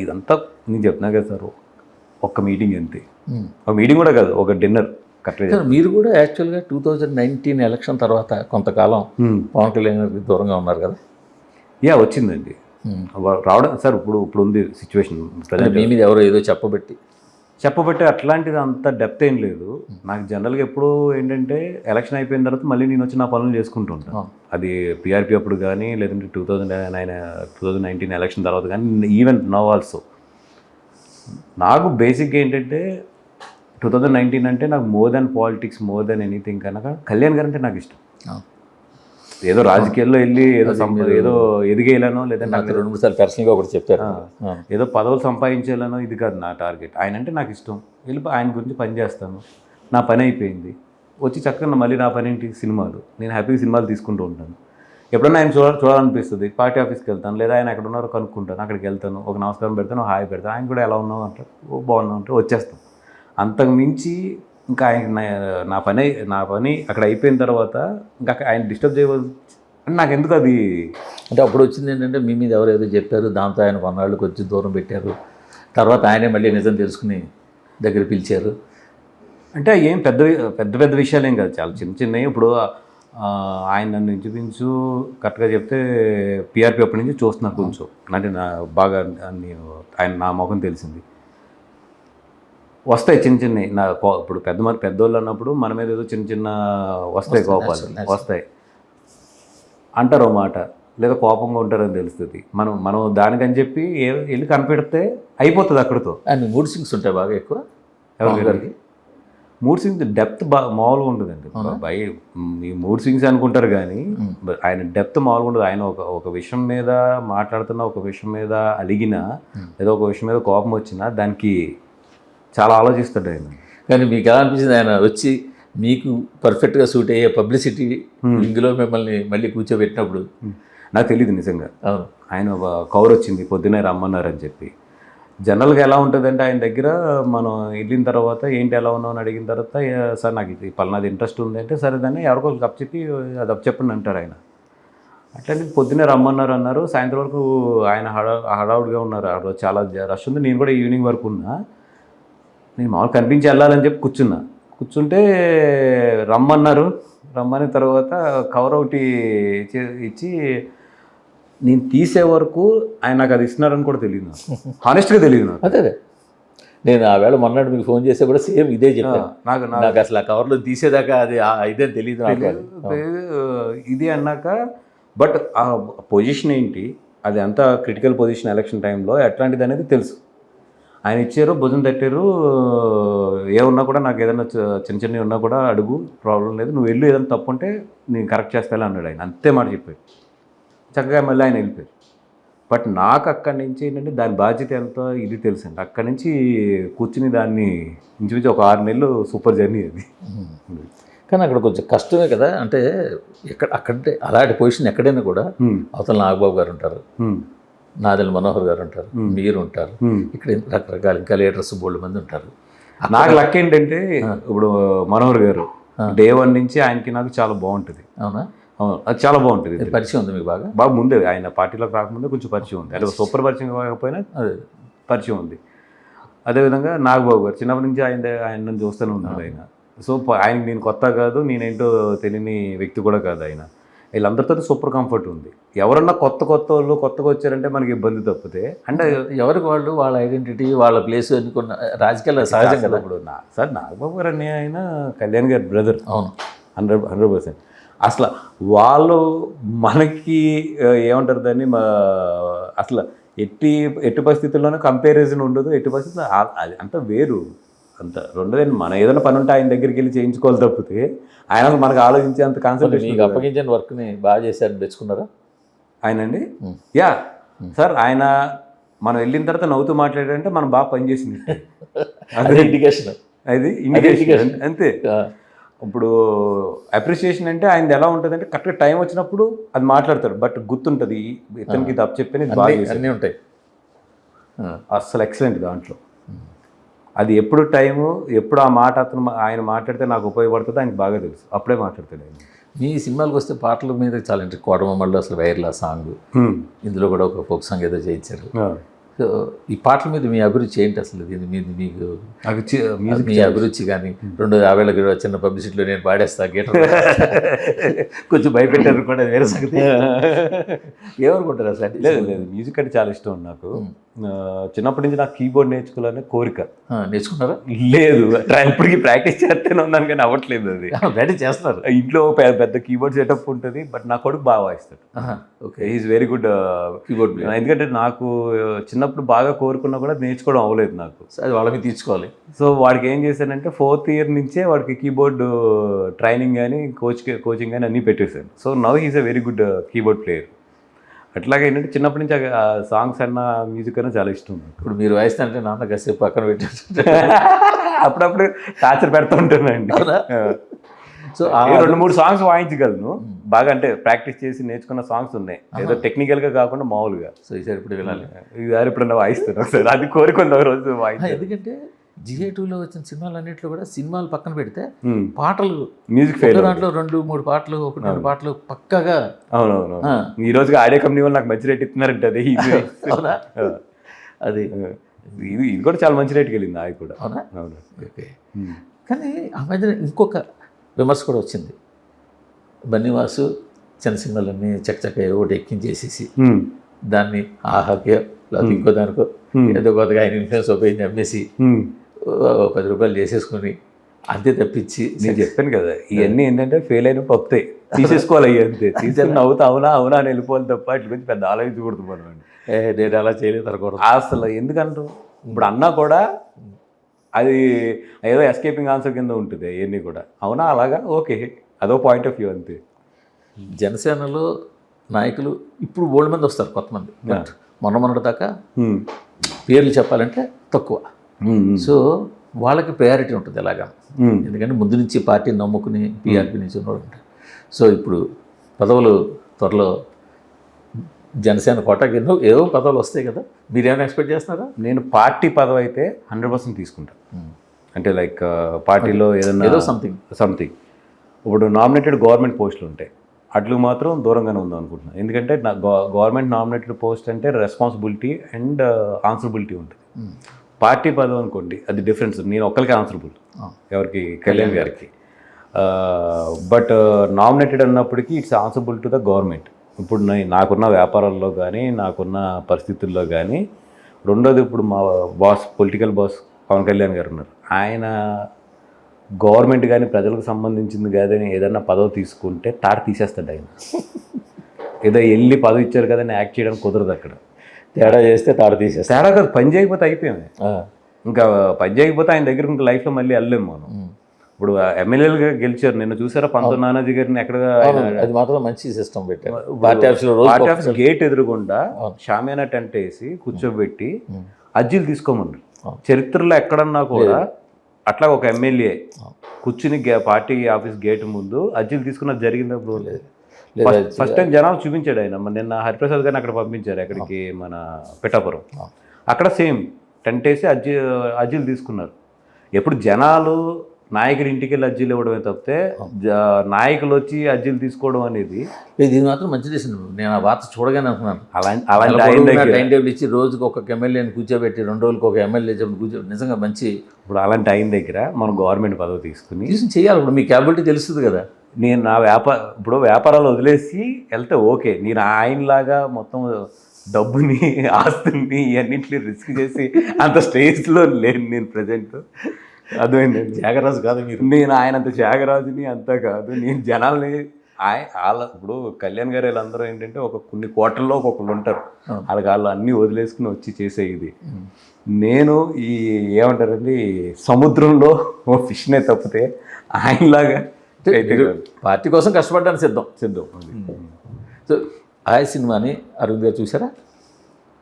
ఇదంతా నేను చెప్తున్నా కదా సార్, ఒక్క మీటింగ్ అంతే, ఒక మీటింగ్ కూడా కాదు, ఒక డిన్నర్. కరెక్ట్గా మీరు కూడా యాక్చువల్గా 2019 ఎలక్షన్ తర్వాత కొంతకాలం పవన్ కళ్యాణ్ గారికి దూరంగా ఉన్నారు కదా. వచ్చిందండి రావడం సార్. ఇప్పుడు ఉంది సిచ్యువేషన్ మీ మీద ఎవరో ఏదో చెప్పబట్టి అట్లాంటిది అంత డెప్త్ ఏం లేదు. నాకు జనరల్గా ఎప్పుడు ఏంటంటే ఎలక్షన్ అయిపోయిన తర్వాత మళ్ళీ నేను వచ్చి నా పనులు చేసుకుంటూ ఉంటాను. అది పిఆర్పి అప్పుడు కానీ, లేదంటే 2019 ఎలక్షన్ తర్వాత కానీ, ఈవెన్ నౌ ఆల్సో. నాకు బేసిక్గా ఏంటంటే 2019 అంటే నాకు more than politics, more than anything కనుక కళ్యాణ్ గారు అంటే నాకు ఇష్టం. ఏదో రాజకీయాల్లో వెళ్ళి ఏదో ఎదిగేయాలనో, లేదంటే 2-3 సార్లు పర్సనల్గా ఒకటి చెప్పారు, ఏదో పదవులు సంపాదించాలనో ఇది కాదు నా టార్గెట్. ఆయన అంటే నాకు ఇష్టం, వెళ్ళి ఆయన గురించి పని చేస్తాను. నా పని అయిపోయింది, వచ్చి చక్కగా మళ్ళీ నా పని ఏంటి సినిమాలు. నేను హ్యాపీగా సినిమాలు తీసుకుంటూ ఉంటాను. ఎప్పుడన్నా ఆయన చూడాలనిపిస్తుంది, పార్టీ ఆఫీస్కి వెళ్తాను, లేదా ఆయన ఎక్కడ ఉన్నారో కనుక్కుంటాను, అక్కడికి వెళ్తాను, ఒక నమస్కారం పెడతాను, హాయ్ పెడతాను. ఆయన కూడా ఎలా ఉన్నావు అంటే బాగున్నావు అంటే వచ్చేస్తాం. అంతకు మించి ఇంకా ఆయన నా పని అక్కడ అయిపోయిన తర్వాత ఇంకా ఆయన డిస్టర్బ్ చేయవద్దు అంటే నాకు ఎందుకు అది. అంటే అప్పుడు వచ్చింది ఏంటంటే మీ మీద ఎవరేదో చెప్పారు, దాంతో ఆయన కొన్నాళ్ళు కొంచెం దూరం పెట్టారు, తర్వాత ఆయనే మళ్ళీ నిజం తెలుసుకుని దగ్గర పిలిచారు. అంటే ఏం పెద్ద విషయాలు ఏం కాదు, చాలా చిన్నవి. ఇప్పుడు ఆయన నన్ను ఇంచుమించు కరెక్ట్గా చెప్తే పిఆర్పి అప్పటి నుంచి చూస్తున్నారు కొంచెం, అంటే బాగా ఆయన నా ముఖం తెలిసింది. వస్తాయి చిన్నవి ఇప్పుడు పెద్దోళ్ళు అన్నప్పుడు మన మీద ఏదో చిన్న వస్తాయి, కోపాలు వస్తాయి, అంటారు మాట, లేదా కోపంగా ఉంటారని తెలుస్తుంది. మనం దానికని చెప్పి వెళ్ళి కనిపెడితే అయిపోతుంది అక్కడితో. అండ్ మూడ్ సింగ్స్ ఉంటాయి బాగా ఎక్కువ ఎవరికి. మూడ్ సింగ్స్ డెప్త్ మామూలుగా ఉంటుందండి. ఈ మూడ్ సింగ్స్ అనుకుంటారు కానీ ఆయన డెప్త్ మామూలుగా ఉండదు. ఆయన ఒక విషయం మీద మాట్లాడుతున్న, ఒక విషయం మీద అలిగినా, లేదా ఒక విషయం మీద కోపం వచ్చినా దానికి చాలా ఆలోచిస్తాడు ఆయన. కానీ మీకు ఎలా అనిపించింది ఆయన వచ్చి మీకు పర్ఫెక్ట్గా సూట్ అయ్యే పబ్లిసిటీ ఇందులో మిమ్మల్ని మళ్ళీ కూర్చోబెట్టినప్పుడు? నాకు తెలియదు నిజంగా. ఆయన కవర్ వచ్చింది పొద్దునే రమ్మన్నారని చెప్పి. జనరల్గా ఎలా ఉంటుందంటే ఆయన దగ్గర మనం వెళ్ళిన తర్వాత ఏంటి ఎలా ఉన్నావు అని అడిగిన తర్వాత, సార్ నాకు ఇది పలానాది ఇంట్రెస్ట్ ఉంది అంటే, సరే దాన్ని ఎవరికో చెప్పి అది చెప్పండి అంటారు ఆయన. అట్లనే పొద్దున్నే రమ్మన్నారు అన్నారు, సాయంత్రం వరకు ఆయన హడావుడిగా ఉన్నారు. ఆ రోజు చాలా రష్ ఉంది, నేను కూడా ఈవినింగ్ వరకు ఉన్నా. నేను మామూలు కనిపించి వెళ్ళాలని చెప్పి కూర్చుంటే రమ్మని తర్వాత కవర్ ఒకటి ఇచ్చి నేను తీసే వరకు ఆయన నాకు అది ఇస్తున్నారని కూడా తెలియదు, హానెస్ట్గా తెలియదు నాకు. అదే నేను ఆ వేళ మొన్నటి మీకు ఫోన్ చేస్తే కూడా సేమ్ ఇదే చెప్పాను. నాకు అసలు ఆ కవర్లో తీసేదాకా అది ఇదే తెలియదు ఇది అన్నాక. బట్ ఆ పొజిషన్ ఏంటి, అది అంత క్రిటికల్ పొజిషన్ ఎలక్షన్ టైంలో ఎట్లాంటిది అనేది తెలుసు. ఆయన ఇచ్చారు, భుజం తట్టారు, ఏమున్నా కూడా నాకు ఏదైనా చిన్న చిన్నవి ఉన్నా కూడా అడుగు, ప్రాబ్లం లేదు, నువ్వు వెళ్ళు, ఏదైనా తప్పు ఉంటే నేను కరెక్ట్ చేస్తాను అన్నాడు ఆయన. అంతే మాట చెప్పాడు. చక్కగా మళ్ళీ ఆయన వెళ్ళిపోయారు. బట్ నాకు అక్కడి నుంచి ఏంటంటే దాని బాధ్యత ఎంత ఇది తెలుసండి. అక్కడి నుంచి కూర్చుని దాన్ని ఇంచుమించు ఒక 6 నెలలు సూపర్ జర్నీ అది. కానీ అక్కడ కొంచెం కష్టమే కదా, అంటే అక్కడంటే అలాంటి పొజిషన్ ఎక్కడైనా కూడా అవతల నాగబాబు గారు ఉంటారు, నాదెల మనోహర్ గారు ఉంటారు, మీరు ఉంటారు, ఇక్కడ రకరకాల ఇంకా లీడర్స్ బోల్డ్ మంది ఉంటారు. నాకు లక్ ఏంటంటే ఇప్పుడు మనోహర్ గారు డే 1 నుంచి ఆయనకి నాకు చాలా బాగుంటుంది. అవునా? అవును, అది చాలా బాగుంటుంది. పరిచయం ఉంది మీకు బాగా? బాగా ముందే ఆయన పార్టీలోకి రాకముందే కొంచెం పరిచయం ఉంది. అంటే సూపర్ పరిచయం కాకపోయినా అదే పరిచయం ఉంది. అదేవిధంగా నాగబాబు గారు చిన్నప్పటి నుంచి ఆయన చూస్తూనే ఉన్నాడు ఆయన. సో ఆయనకి నేను కొత్త కాదు, నేనేంటో తెలియని వ్యక్తి కూడా కాదు ఆయన. వీళ్ళందరితో సూపర్ కంఫర్ట్ ఉంది. ఎవరన్నా కొత్తగా వచ్చారంటే మనకి ఇబ్బంది తప్పితే, అంటే ఎవరికి వాళ్ళు వాళ్ళ ఐడెంటిటీ, వాళ్ళ ప్లేస్ అనుకున్న రాజకీయాలు సహజం కదా. ఇప్పుడు సార్ నాగబాబు గారు అనే ఆయన కళ్యాణ్ గారి బ్రదర్. అవును, 100%. అసలు వాళ్ళు మనకి ఏమంటారు దాన్ని, అసలు ఎట్టి పరిస్థితుల్లోనే కంపారిజన్ ఉండదు. ఎట్టి పరిస్థితుల్లో అది అంతా వేరు, అంత రెండోదండి. మనం ఏదైనా పని ఉంటే ఆయన దగ్గరికి వెళ్ళి చేయించుకోవాలి తప్పితే ఆయన మనకు ఆలోచించే అంత కాన్సన్ట్రేషన్. మీకు అప్పగించిన వర్క్ని బాగా చేశారని తెచ్చుకున్నారా ఆయన అండి? యా సార్, ఆయన మనం వెళ్ళిన తర్వాత నవ్వుతూ మాట్లాడారంటే మనం బాగా పనిచేసింది. అది ఇండికేషన్, అది ఇండికేషన్ అంతే. ఇప్పుడు అప్రిసియేషన్ అంటే ఆయనది ఎలా ఉంటుంది అంటే కరెక్ట్గా టైం వచ్చినప్పుడు అది మాట్లాడతారు, బట్ గుర్తుంటుంది ఇతనికి తప్పు చెప్పి బాగా అన్నీ ఉంటాయి. అస్సలు ఎక్సలెంట్ దాంట్లో. అది ఎప్పుడు టైము, ఎప్పుడు ఆ మాట ఆయన మాట్లాడితే నాకు ఉపయోగపడుతుందో ఆయనకు బాగా తెలుసు, అప్పుడే మాట్లాడతాడు ఆయన. మీ సినిమాలకు వస్తే పాటల మీద చాలా ఇంట్రెస్ట్. కోటమమ్మల్లో అసలు వైర్లా సాంగ్, ఇందులో కూడా ఒక ఫోక్ సాంగ్ ఏదో చేయించారు. సో ఈ పాటల మీద మీ అభిరుచి ఏంటి అసలు? దీని మీద మీకు మీ అభిరుచి కానీ 250 చిన్న పబ్లిసిటీలో నేను పాడేస్తా గీటర్ కొంచెం భయపెట్టారు కూడా, వేరే సంగతి. ఏమనుకుంటారు అసలు? లేదు, మ్యూజిక్ అంటే చాలా ఇష్టం నాకు. చిన్నప్పటి నుంచి నాకు కీబోర్డ్ నేర్చుకోవాలనే కోరిక. నేర్చుకున్నారా? లేదు, ఇప్పటికీ ప్రాక్టీస్ చేస్తూనే ఉన్నాను కానీ అవ్వట్లేదు. అది ప్రాక్టీస్ చేస్తున్నారు. ఇంట్లో పెద్ద కీబోర్డ్ సెటప్ ఉంటుంది, బట్ నా కొడుకు బాగా వాయిస్తాడు. Okay, is very good keyboard. ఎందుకంటే నాకు చిన్నప్పుడు బాగా కోరుకున్నా కూడా నేర్చుకోవడం అవ్వలేదు నాకు. అది వాళ్ళ మీద తీర్చుకోవాలి. సో వాడికి ఏం చేశానంటే 4th ఇయర్ నుంచే వాడికి కీబోర్డ్ ట్రైనింగ్ కానీ కోచింగ్ కానీ అన్నీ పెట్టేశాను. So now he's a very good keyboard player. అట్లాగే ఏంటంటే చిన్నప్పటి నుంచి సాంగ్స్ అన్న మ్యూజిక్ అన్న చాలా ఇష్టం. ఇప్పుడు మీరు వాయిస్తుంటే నాన్న కాసేపు పక్కన పెట్టారు, అప్పుడప్పుడు టార్చర్ పెడతా ఉంటానండి. సో 2-3 సాంగ్స్ వాయించగలను బాగా, అంటే ప్రాక్టీస్ చేసి నేర్చుకున్న సాంగ్స్ ఉన్నాయి, ఏదో టెక్నికల్గా కాకుండా మామూలుగా. సో ఈసారి ఇప్పుడు వినాలి, ఈసారి ఎప్పుడన్నా వాయిస్తున్నాను సార్, అది కోరుకుంది ఒక రోజు వాయించాలి. ఎందుకంటే GA2లో వచ్చిన సినిమాలు అన్నింటిలో కూడా సినిమాలు పక్కన పెడితే పాటలు, మ్యూజిక్ దాంట్లో 2-3 పాటలు, 1-2 పాటలు పక్కగా. అవునవును, ఈ రోజుగా ఆడియో కంపెనీ వాళ్ళు నాకు మంచి రేట్ ఇస్తున్నారంటే అది అవునా? అది ఇది కూడా చాలా మంచి రేట్కి వెళ్ళింది అది కూడా. అవునా? అవును. ఓకే. కానీ ఆ మధ్య ఇంకొక విమర్శ కూడా వచ్చింది. బన్నీవాసు చిన్న సినిమాలన్నీ చక్కచక్క ఒకటి ఎక్కించేసేసి దాన్ని ఆహాకే లేకపోతే ఇంకో దానికో ఏదో కొత్తగా ఆయన ఇన్ఫ్లుయెన్స్ ఉపయోగించి అమ్మేసి 10 రూపాయలు చేసేసుకొని అంతే తప్పించి. నేను చెప్పాను కదా, ఇవన్నీ ఏంటంటే ఫెయిల్ అయినప్పుడు వస్తాయి, తీసేసుకోవాలి. అయ్యి అంతే, తీసుకొని అవుతా అవునా అని వెళ్ళిపోవాలి తప్ప ఇట్ల గురించి పెద్ద ఆలోచించకూడదు మనం. నేను అలా చేయలేదు అనుకోవడం అసలు. ఎందుకంటారు ఇప్పుడు అన్నా కూడా అది ఏదో ఎస్కేపింగ్ ఆన్సర్ కింద ఉంటుంది అవన్నీ కూడా. అవునా, అలాగా, ఓకే, అదో పాయింట్ ఆఫ్ వ్యూ అంతే. జనసేనలో నాయకులు ఇప్పుడు బోల్డ్ మంది వస్తారు, కొత్త మంది. బట్ మొన్నటి దాకా పేర్లు చెప్పాలంటే తక్కువ. సో వాళ్ళకి ప్రయారిటీ ఉంటుంది ఎలాగా, ఎందుకంటే ముందు నుంచి పార్టీని నమ్ముకుని పీఆర్పీ నుంచి ఉన్నవాడు ఉంటారు. సో ఇప్పుడు పదవులు త్వరలో జనసేన కోటకి ఏవో పదవులు వస్తాయి కదా, మీరేమైనా ఎక్స్పెక్ట్ చేస్తున్నారా? నేను పార్టీ పదవి అయితే 100% తీసుకుంటాను. అంటే లైక్ పార్టీలో ఏదైనా ఏదో సంథింగ్ ఇప్పుడు నామినేటెడ్ గవర్నమెంట్ పోస్టులు ఉంటాయి, అట్లు మాత్రం దూరంగానే ఉందాం అనుకుంటున్నాను. ఎందుకంటే నా గవర్నమెంట్ నామినేటెడ్ పోస్ట్ అంటే రెస్పాన్సిబిలిటీ అండ్ ఆన్సరబిలిటీ ఉంటుంది. పార్టీ పదవి అనుకోండి, అది డిఫరెన్స్. నేను ఒక్కరికి ఆన్సరబుల్, ఎవరికి, కళ్యాణ్ గారికి. బట్ నామినేటెడ్ అన్నప్పటికీ it's answerable to the government. ఇప్పుడు నాకున్న వ్యాపారాల్లో కానీ, నాకున్న పరిస్థితుల్లో కానీ. రెండోది, ఇప్పుడు మా boss, political boss Pawan Kalyan garu ఉన్నారు. ఆయన గవర్నమెంట్ కానీ ప్రజలకు సంబంధించింది కాదని ఏదన్నా పదవి తీసుకుంటే తీసేస్తాడు ఆయన. ఏదో వెళ్ళి పదవి ఇచ్చారు కదా అని యాక్ట్ చేయడానికి కుదరదు అక్కడ. తేడా చేస్తే తీసేస్తాడు. తేడా కాదు, పని చేయకపోతే అయిపోయామే. ఇంకా పని చేయకపోతే ఆయన దగ్గర ఇంకా లైఫ్లో మళ్ళీ వెళ్ళలేము మనం. ఇప్పుడు ఎమ్మెల్యేలుగా గెలిచారు, నిన్న చూసారా పంతో నానాజీ గారిని ఎక్కడ అది మాత్రం మంచి సిస్టమ్ పెట్టారు. పార్టీ ఆఫీస్లో రోజు పార్టీ ఆఫీస్ గేట్ ఎదురుగుండా షామియానా టెంట్ వేసి కూర్చోబెట్టి అర్జీలు తీసుకోమన్నారు. చరిత్రలో ఎక్కడన్నా కూడా అట్లా ఒక ఎమ్మెల్యే కూర్చుని పార్టీ ఆఫీస్ గేట్ ముందు అర్జీలు తీసుకున్నది జరిగిందా? బ్రో లేదు. ఫస్ట్ టైం జనాలు చూపించాడు ఆయన. నిన్న హరిప్రసాద్ గారిని అక్కడ పంపించారు, ఎక్కడికి మన పిఠాపురం. అక్కడ సేమ్ టెంట్ వేసి అర్జీలు తీసుకున్నారు. ఎప్పుడు జనాలు నాయకుడి ఇంటికి వెళ్ళి అర్జీలు ఇవ్వడమే తప్పితే నాయకులు వచ్చి అర్జీలు తీసుకోవడం అనేది ఇది మాత్రం మంచి చేసింది. నేను ఆ వార్త చూడగానే అనుకున్నాను, అలాంటి టైం టేబుల్ ఇచ్చి రోజుకి ఒక ఎమ్మెల్యేని కూర్చోబెట్టి 2 రోజులకు ఒక ఎమ్మెల్యే కూర్చోబెట్టి నిజంగా మంచి. ఇప్పుడు అలాంటి ఆయన దగ్గర మనం గవర్నమెంట్ పదవి తీసుకుని చేయాలి. ఇప్పుడు మీ క్యాబిలిటీ తెలుస్తుంది కదా. నేను నా ఇప్పుడు వ్యాపారాలు వదిలేసి వెళ్తే ఓకే, నేను ఆయనలాగా మొత్తం డబ్బుని ఆస్తుని ఇవన్నింటినీ రిస్క్ చేసి అంత స్టేజ్లో లేను నేను ప్రజెంట్. అర్థమైందండి. త్యాగరాజు కాదు మీరు. నేను ఆయన అంత త్యాగరాజుని అంతా కాదు. నేను జనాల్ని ఇప్పుడు కళ్యాణ్ గారు వీళ్ళందరూ ఏంటంటే ఒక కొన్ని కోటల్లో ఒక్కొక్కరు ఉంటారు, వాళ్ళు అన్నీ వదిలేసుకుని వచ్చి చేసే ఇది. నేను ఈ ఏమంటారండి సముద్రంలో ఓ ఫిష్నే తప్పితే ఆయనలాగా పార్టీ కోసం కష్టపడ్డానికి సిద్ధం. సో ఆయ్ సినిమాని అరవింద్ గారు చూసారా?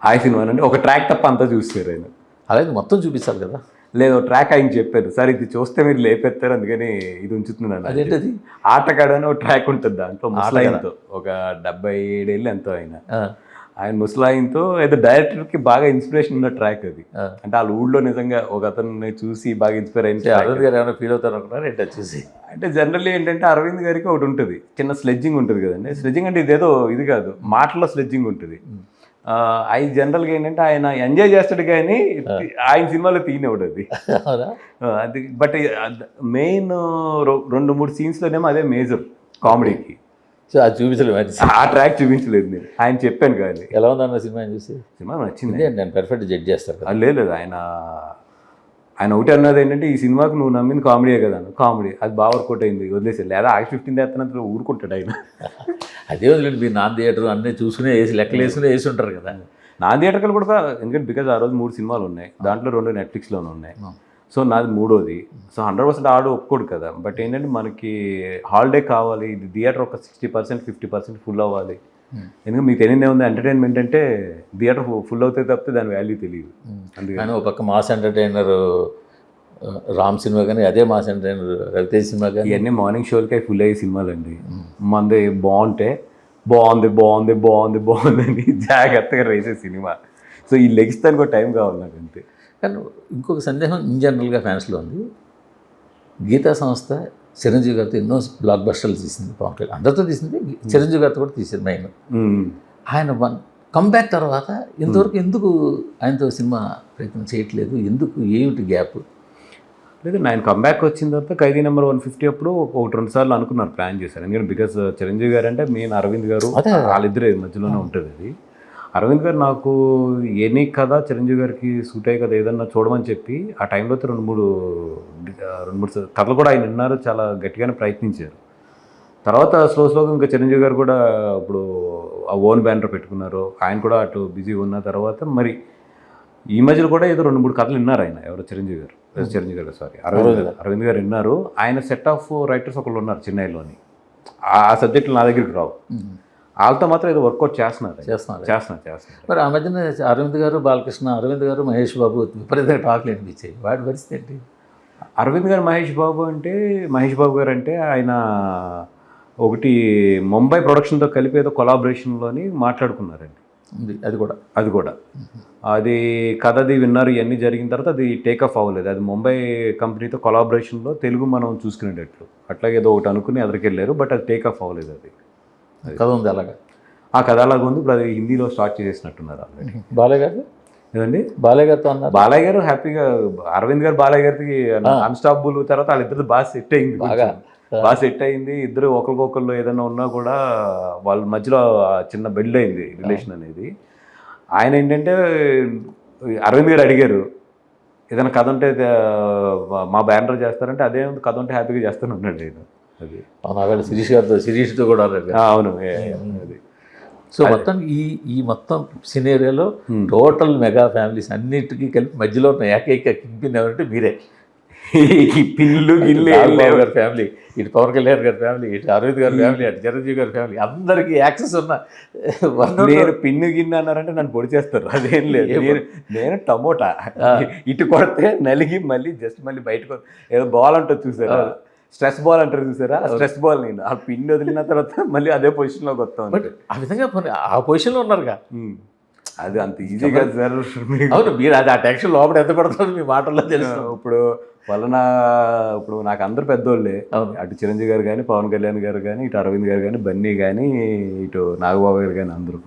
ఆయ్ సినిమా అంటే ఒక ట్రాక్ తప్ప అంతా చూసారు ఆయన. అలాగే మొత్తం చూపించాలి కదా. లేదు ట్రాక్ ఆయన చెప్పారు, సార్ ఇది చూస్తే మీరు లేపెత్తారు అందుకని ఇది ఉంచుతున్నాను. అదేంటది? ఆటగాడు అని ఒక ట్రాక్ ఉంటుంది, దాంట్లో ముసలాయిన్తో ఒక 77 ఏళ్ళు ఎంతో ఆయన ముసలాయిన్తో ఏదో డైరెక్టర్కి బాగా ఇన్స్పిరేషన్ ఉన్న ట్రాక్ అది. అంటే వాళ్ళ ఊళ్ళో నిజంగా ఒక అతన్ని చూసి బాగా ఇన్స్పైర్ అయింది. అరవింద్ గారు ఏమైనా ఫీల్ అవుతారు అనుకున్నారు ఏంటి చూసి? అంటే జనరల్లీ ఏంటంటే అరవింద్ గారికి ఒకటి ఉంటుంది, చిన్న స్లెడ్జింగ్ ఉంటుంది కదండి. స్లెడ్జింగ్ అంటే ఇదేదో ఇది కాదు, మాటల్లో స్లెడ్జింగ్ ఉంటుంది. ఆయన జనరల్గా ఏంటంటే ఆయన ఎంజాయ్ చేస్తాడు కానీ ఆయన సినిమాలో తీయనివ్వడు అది. బట్ మెయిన్ 2-3 సీన్స్లోనేమో అదే మేజర్ కామెడీకి. సో అది చూపించలేదు, ఆ ట్రాక్ చూపించలేదు నేను. ఆయన చెప్పాను కానీ ఎలా ఉందన్న సినిమా చూసి? సినిమా నచ్చింది. నేను పర్ఫెక్ట్ జడ్జ్ చేస్తాను. లేదు ఆయన ఒకటి అన్నది ఏంటంటే ఈ సినిమాకు నువ్వు నమ్మింది కామెడీయే కదా అన్న. కామెడీ అది బాగా వర్కౌట్ అయింది, వదిలేసి. లేదా August 15 ఎత్తనంత ఊరుకుంటాడు ఆయన. అదే వదిలేదు, మీరు నాన్ థియేటర్ అన్నీ చూసుకునే వేసి లెక్కలు వేసుకునే వేసి ఉంటారు కదా. నాన్ థియేటర్లు కూడా, ఎందుకంటే బికాజ్ ఆ రోజు 3 సినిమాలు ఉన్నాయి, దాంట్లో 2 నెట్ఫ్లిక్స్లోనే ఉన్నాయి. సో నాది 3వది. సో 100% ఆడు ఒప్పుకోడు కదా. బట్ ఏంటంటే మనకి హాలిడే కావాలి, ఇది థియేటర్ ఒక 60% 50% ఫుల్ అవ్వాలి. ఎందుకంటే మీకు తెలియదే ఉంది, ఎంటర్టైన్మెంట్ అంటే థియేటర్ ఫుల్ అవుతే తప్పితే దాని వాల్యూ తెలియదు. అందుకని ఒక పక్క మాస్ ఎంటర్టైనర్ రామ్ సినిమా కానీ, అదే మాస్ ఎంటర్టైనర్ రవితేజ్ సినిమా కానీ, ఇవన్నీ మార్నింగ్ షోలకే ఫుల్ అయ్యే సినిమాలు అండి. మంది బాగుంటే బాగుంది అని జాగ్రత్తగా వేసే సినిమా. సో ఈ లెగిస్తానికి కూడా టైం కావాలి నాకు అంతే. కానీ ఇంకొక సందేహం ఇన్ జనరల్గా ఫ్యాన్స్లో ఉంది. గీతా సంస్థ చిరంజీవి గారితో ఎన్నో బ్లాక్ బస్టర్లు తీసింది, పవన్ కళ్యాణ్ అందరితో తీసింది, చిరంజీవి గారితో కూడా తీసింది మెయిన్. ఆయన కంబ్యాక్ తర్వాత ఇంతవరకు ఎందుకు ఆయనతో సినిమా ప్రయత్నం చేయట్లేదు? ఎందుకు, ఏమిటి గ్యాప్? లేదు, ఆయన కంబ్యాక్ వచ్చిన తర్వాత ఖైదీ నెంబర్ 150 అప్పుడు 1-2 సార్లు అనుకున్నారు, ప్లాన్ చేశారు. ఎందుకంటే బికాస్ చిరంజీవి గారు అంటే మెయిన్ అరవింద్ గారు, వాళ్ళిద్దరే మధ్యలోనే ఉంటుంది అది. అరవింద్ గారు నాకు ఎనీ కథ చిరంజీవి గారికి సూట్ అయ్యే కథ ఏదన్నా చూడమని చెప్పి ఆ టైంలో 2-3 కథలు కూడా ఆయన విన్నారు, చాలా గట్టిగానే ప్రయత్నించారు. తర్వాత స్లోగా ఇంకా చిరంజీవి గారు కూడా ఇప్పుడు ఆ ఓన్ బ్యానర్ పెట్టుకున్నారు, ఆయన కూడా అటు బిజీ ఉన్న తర్వాత మరి ఈ మధ్యలో కూడా ఏదో 2-3 కథలు విన్నారు ఆయన. ఎవరు? చిరంజీవి గారు అరవింద్ గారు విన్నారు. ఆయన సెట్ ఆఫ్ రైటర్స్ ఒకళ్ళు ఉన్నారు చెన్నైలోని, ఆ సబ్జెక్టులు నా దగ్గరికి రావు, వాళ్ళతో మాత్రం ఏదో వర్కౌట్ చేస్తున్నారు. మరి ఆ మధ్యన అరవింద్ గారు బాలకృష్ణ, అరవింద్ గారు మహేష్ బాబు విపరీతంగా టాక్లు అనిపించాయి. వాటి పరిస్థితి ఏంటి? అరవింద్ గారు మహేష్ బాబు గారు అంటే ఆయన ఒకటి ముంబై ప్రొడక్షన్తో కలిపి ఏదో కొలాబరేషన్లోని మాట్లాడుకున్నారండి. అది కూడా అది కథది విన్నారు. ఇవన్నీ జరిగిన తర్వాత అది టేక్ ఆఫ్ అవ్వలేదు. అది ముంబై కంపెనీతో కొలాబరేషన్లో తెలుగు మనం చూసుకునేటట్లు అట్లాగే ఏదో ఒకటి అనుకుని అదరికి వెళ్ళారు. బట్ అది టేక్ ఆఫ్ అవ్వలేదు. అది కథ ఉంది అలాగా, ఆ కథ అలాగా ఉంది. ఇప్పుడు అది హిందీలో స్టార్ట్ చేసేసినట్టున్నారు ఆల్రెడీ. బాలయ్య గారు ఏదండి? బాలయ్య గారితో అన్నారు. బాలయ్య గారు హ్యాపీగా, అరవింద్ గారు బాలయ్య గారికి అన్స్టాపుల్ తర్వాత వాళ్ళిద్దరు బాగా సెట్ అయింది. ఇద్దరు ఒకరికొకళ్ళు ఏదైనా ఉన్నా కూడా వాళ్ళ మధ్యలో చిన్న బిల్డ్ అయింది రిలేషన్ అనేది. ఆయన ఏంటంటే అరవింద్ గారు అడిగారు ఏదైనా కథ ఉంటే మా బ్యానర్ చేస్తారంటే, అదే కథ ఉంటే హ్యాపీగా చేస్తాను అన్నాడు ఆయన. అది శిరీష్ గారితో, శిరీష్తో కూడా అవును. అది సో మొత్తం ఈ మొత్తం సినేరియోలో టోటల్ మెగా ఫ్యామిలీస్ అన్నిటికీ కలిపి మధ్యలో ఉన్న ఏకైక కింపిన్ ఎవరంటే మీరే. ఈ పిల్లు గిల్లు బాబు గారి ఫ్యామిలీ, ఇటు పవన్ కళ్యాణ్ గారి ఫ్యామిలీ, ఇటు అరవింద్ గారి ఫ్యామిలీ, అటు చిరంజీవి గారి ఫ్యామిలీ, అందరికీ యాక్సెస్ ఉన్న నేను పిన్ను గిన్నె అన్నారంటే నన్ను పొడి చేస్తారు. అదేం లేదు, నేను టమోటా ఇటు కొడితే నలిగి మళ్ళీ మళ్ళీ బయటకు ఏదో బాల్ అంటారు చూసారా, స్ట్రెస్ బాల్ అంటారు చూసారా, స్ట్రెస్ బాల్ నేను ఆ పిన్ వదిలిన తర్వాత మళ్ళీ అదే పొజిషన్లోకి వస్తాను. ఆ విధంగా ఆ పొజిషన్లో ఉన్నారుగా. అది అంత ఈజీ కాదు సార్. అవును, మీరు అది ఆ టెన్షన్ లోపల ఎంత పడుతుందో మీ మాటల్లో తెలుసు. ఇప్పుడు నాకు అందరు పెద్దోళ్ళే, అటు చిరంజీవి గారు కానీ, పవన్ కళ్యాణ్ గారు కానీ, ఇటు అరవింద్ గారు కానీ, బన్నీ కానీ, ఇటు నాగబాబు గారు కానీ, అందరూ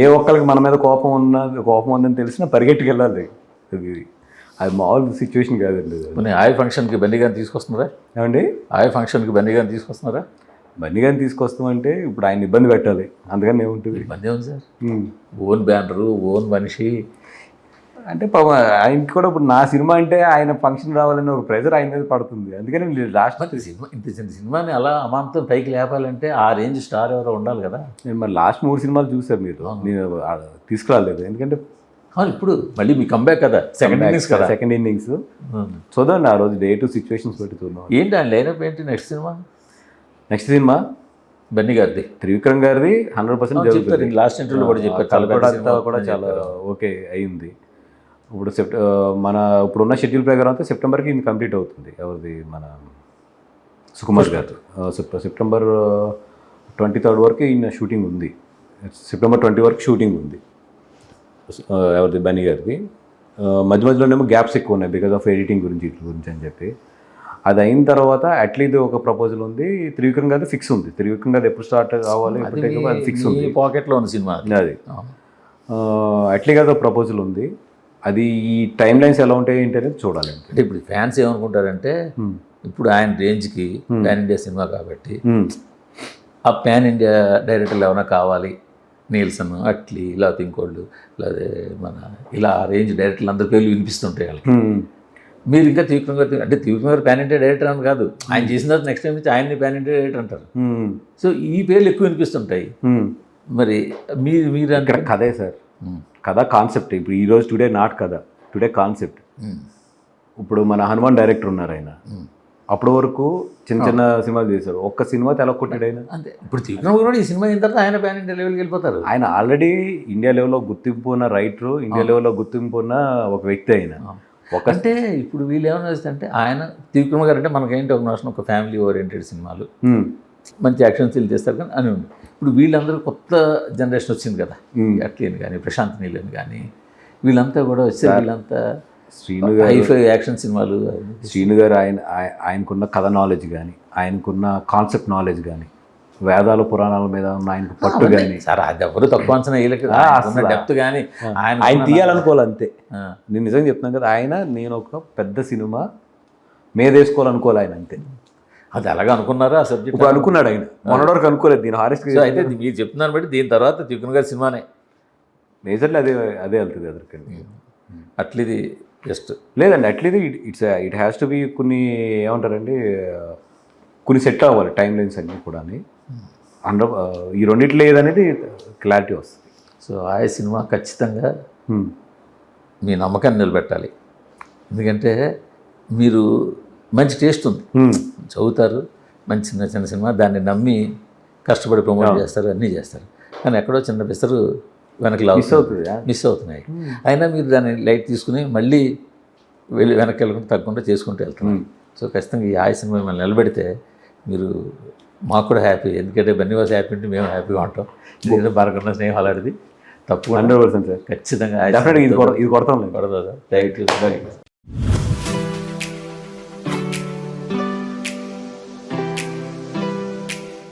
ఏ ఒక్కరికి మన మీద కోపం ఉందని తెలిసినా పరిగెట్టుకు వెళ్ళాలి. అది మామూలు సిచ్యువేషన్ కాదండి. ఆయా ఫంక్షన్కి బన్నీ గారిని తీసుకొస్తున్నారా? ఏమండి, ఆయా ఫంక్షన్కి బన్నీ గారిని తీసుకొస్తున్నారా? బన్నీ గారిని తీసుకొస్తామంటే ఇప్పుడు ఆయన ఇబ్బంది పెట్టాలి, అందుకని ఏముంటుంది. ఇబ్బంది ఉంది సార్, ఓన్ బ్యానరు, ఓన్ మనిషి అంటే పాపం ఆయనకి కూడా ఇప్పుడు నా సినిమా అంటే ఆయన ఫంక్షన్ రావాలని ఒక ప్రెజర్ ఆయన మీద పడుతుంది. అందుకని లాస్ట్ సినిమా ఇంత చిన్న సినిమాని అలా అమాంతం పైకి లేపాలంటే ఆ రేంజ్ స్టార్ ఎవరో ఉండాలి కదా. నేను మరి లాస్ట్ 3 సినిమాలు చూసాను మీరు, నేను తీసుకురాలేదు. ఎందుకంటే ఇప్పుడు మళ్ళీ మీ కంబ్యాక్ కదా, సెకండ్ ఇన్నింగ్స్ చూద్దాం. ఆ రోజు డే టు సిచ్యువేషన్స్ బట్టి చూద్దాం. ఏంటి ఆయన లైనప్ ఏంటి నెక్స్ట్ సినిమా? బన్నీ గారిది, త్రివిక్రమ్ గారిది 100% జరుగుతుంది. లాస్ట్ ఇంటర్వ్యూలో కూడా చెప్పారు, కూడా చాలా ఓకే అయింది. ఇప్పుడు ఇప్పుడున్న షెడ్యూల్ ప్రకారం అయితే సెప్టెంబర్కి ఇది కంప్లీట్ అవుతుంది. ఎవరిది, మన సుకుమార్ గారు. సెప్టెంబర్ 23 వరకు ఈయన షూటింగ్ ఉంది. సెప్టెంబర్ 20 వరకు షూటింగ్ ఉంది ఎవరిది, బన్నీ గారిది. మధ్య మధ్యలోనేమో గ్యాప్స్ ఎక్కువ ఉన్నాయి బికాజ్ ఆఫ్ ఎడిటింగ్ గురించి అని చెప్పి. అది అయిన తర్వాత అట్లీది ఒక ప్రపోజల్ ఉంది. త్రివిక్రమ్ గారిది ఫిక్స్ ఉంది. త్రివిక్రమ్ గారు ఎప్పుడు స్టార్ట్ కావాలి అది ఫిక్స్ ఉంది. పాకెట్లో ఉన్న సినిమా అది. అట్లీ గారిది ఒక ప్రపోజల్ ఉంది. అది ఈ టైం లైన్స్ ఎలా ఉంటాయి ఏంటి అనేది చూడాలి. అంటే ఇప్పుడు ఫ్యాన్స్ ఏమనుకుంటారంటే ఇప్పుడు ఆయన రేంజ్కి పాన్ ఇండియా సినిమా కాబట్టి ఆ పాన్ ఇండియా డైరెక్టర్లు ఏమైనా కావాలి, నీల్సన్, అట్లీ, లేకపోతే ఇంకోళ్ళు, లేకపోతే మన ఇలా రేంజ్ డైరెక్టర్లు అందరి పేర్లు వినిపిస్తుంటాయి వాళ్ళకి. మీరు ఇంకా త్రివిక్రమ్ గారు అంటే త్రివిక్రమ్ గారు పాన్ ఇండియా డైరెక్టర్ అని కాదు, ఆయన చేసిన తర్వాత నెక్స్ట్ టైం నుంచి ఆయన్ని పాన్ ఇండియా డైరెక్టర్ అంటారు. సో ఈ పేర్లు ఎక్కువ వినిపిస్తుంటాయి. మరి మీరు అంటే కథే సార్, కథ కాన్సెప్ట్. ఇప్పుడు ఈరోజు టుడే నాట్ కథ, టుడే కాన్సెప్ట్. ఇప్పుడు మన హనుమాన్ డైరెక్టర్ ఉన్నారు, ఆయన అప్పటి వరకు చిన్న సినిమాలు చేశారు. ఒక్క సినిమా తెలకొట్టాడు ఆయన. అంతే. ఇప్పుడు త్రివిక్రమ్ కూడా ఈ సినిమా అయిన తర్వాత ఆయన పాన్ ఇండియా లెవెల్కి వెళ్ళిపోతారు. ఆయన ఆల్రెడీ ఇండియా లెవెల్లో గుర్తింపు ఉన్న రైటరు, ఇండియా లెవెల్లో గుర్తింపు ఉన్న ఒక వ్యక్తి ఆయన. అంటే ఇప్పుడు వీళ్ళు ఏమైనా అంటే ఆయన త్రివిక్రమ్ గారు అంటే మనకేంటి ఒక నోషన్, ఒక ఫ్యామిలీ ఓరియంటెడ్ సినిమాలు, మంచి యాక్షన్ సీన్లు చేస్తారు కానీ అని ఉంది. ఇప్పుడు వీళ్ళందరూ కొత్త జనరేషన్ వచ్చింది కదా, అట్లీని కానీ, ప్రశాంత్ నీలని కానీ, వీళ్ళంతా కూడా వచ్చారు. వీళ్ళంతా శ్రీను గారు హైఫై యాక్షన్ సినిమాలు. శ్రీను గారు ఆయనకున్న కథ నాలెడ్జ్ కానీ, ఆయనకున్న కాన్సెప్ట్ నాలెడ్జ్ కానీ, వేదాల పురాణాల మీద ఉన్న ఆయనకు పట్టు కానీ సార్, అది ఎవరు తక్కువ అంచనా డెప్త్ కానీ ఆయన తీయాలనుకోవాలి అంతే. నేను నిజంగా చెప్తున్నాను కదా, నేను ఒక పెద్ద సినిమా మీదేసుకోవాలనుకోవాలి ఆయన అంతే. అది అలాగా అనుకున్నారా ఆ సబ్జెక్ట్? అనుకున్నాడు ఆయన, మొన్నటి వరకు అనుకోలేదు. దీని హారెస్ట్ అయితే మీరు చెప్తున్నాను బట్టి దీని తర్వాత త్రివిక్రమ్ గారి సినిమానే మేజర్లీ అదే వెళ్తుంది ఎదురుకండి. అట్లీది జస్ట్ లేదండి, అట్లీది ఇట్ హ్యాస్ టు బి కొన్ని ఏమంటారండి, కొన్ని సెట్ అవ్వాలి టైం లైన్స్ అన్నీ కూడా. ఈ రెండిట్లో ఏదనేది క్లారిటీ వస్తుంది. సో ఆ సినిమా ఖచ్చితంగా మీ నమ్మకాన్ని నిలబెట్టాలి. ఎందుకంటే మీరు మంచి టేస్ట్ ఉంది, చదువుతారు, మంచి చిన్న సినిమా, దాన్ని నమ్మి కష్టపడి ప్రమోట్ చేస్తారు, అన్నీ చేస్తారు. కానీ ఎక్కడో చిన్న పిసరు వెనక్కి మిస్ అవుతున్నాయి. అయినా మీరు దాన్ని లైట్ తీసుకుని మళ్ళీ వెనక్కి వెళ్ళకుండా తగ్గకుండా చేసుకుంటూ వెళ్తున్నారు. సో ఖచ్చితంగా ఈ సినిమా మిమ్మల్ని నిలబెడితే మీరు మాకు కూడా హ్యాపీ. ఎందుకంటే బన్నీ వాస్ హ్యాపీ అంటే మేము హ్యాపీగా ఉంటాం. ఎందుకంటే బాలకృష్ణ స్నేహం అలాంటిది తప్పకుండా 100% సార్, ఖచ్చితంగా ఇది కొడతాం. కొడతా సార్. Thank you.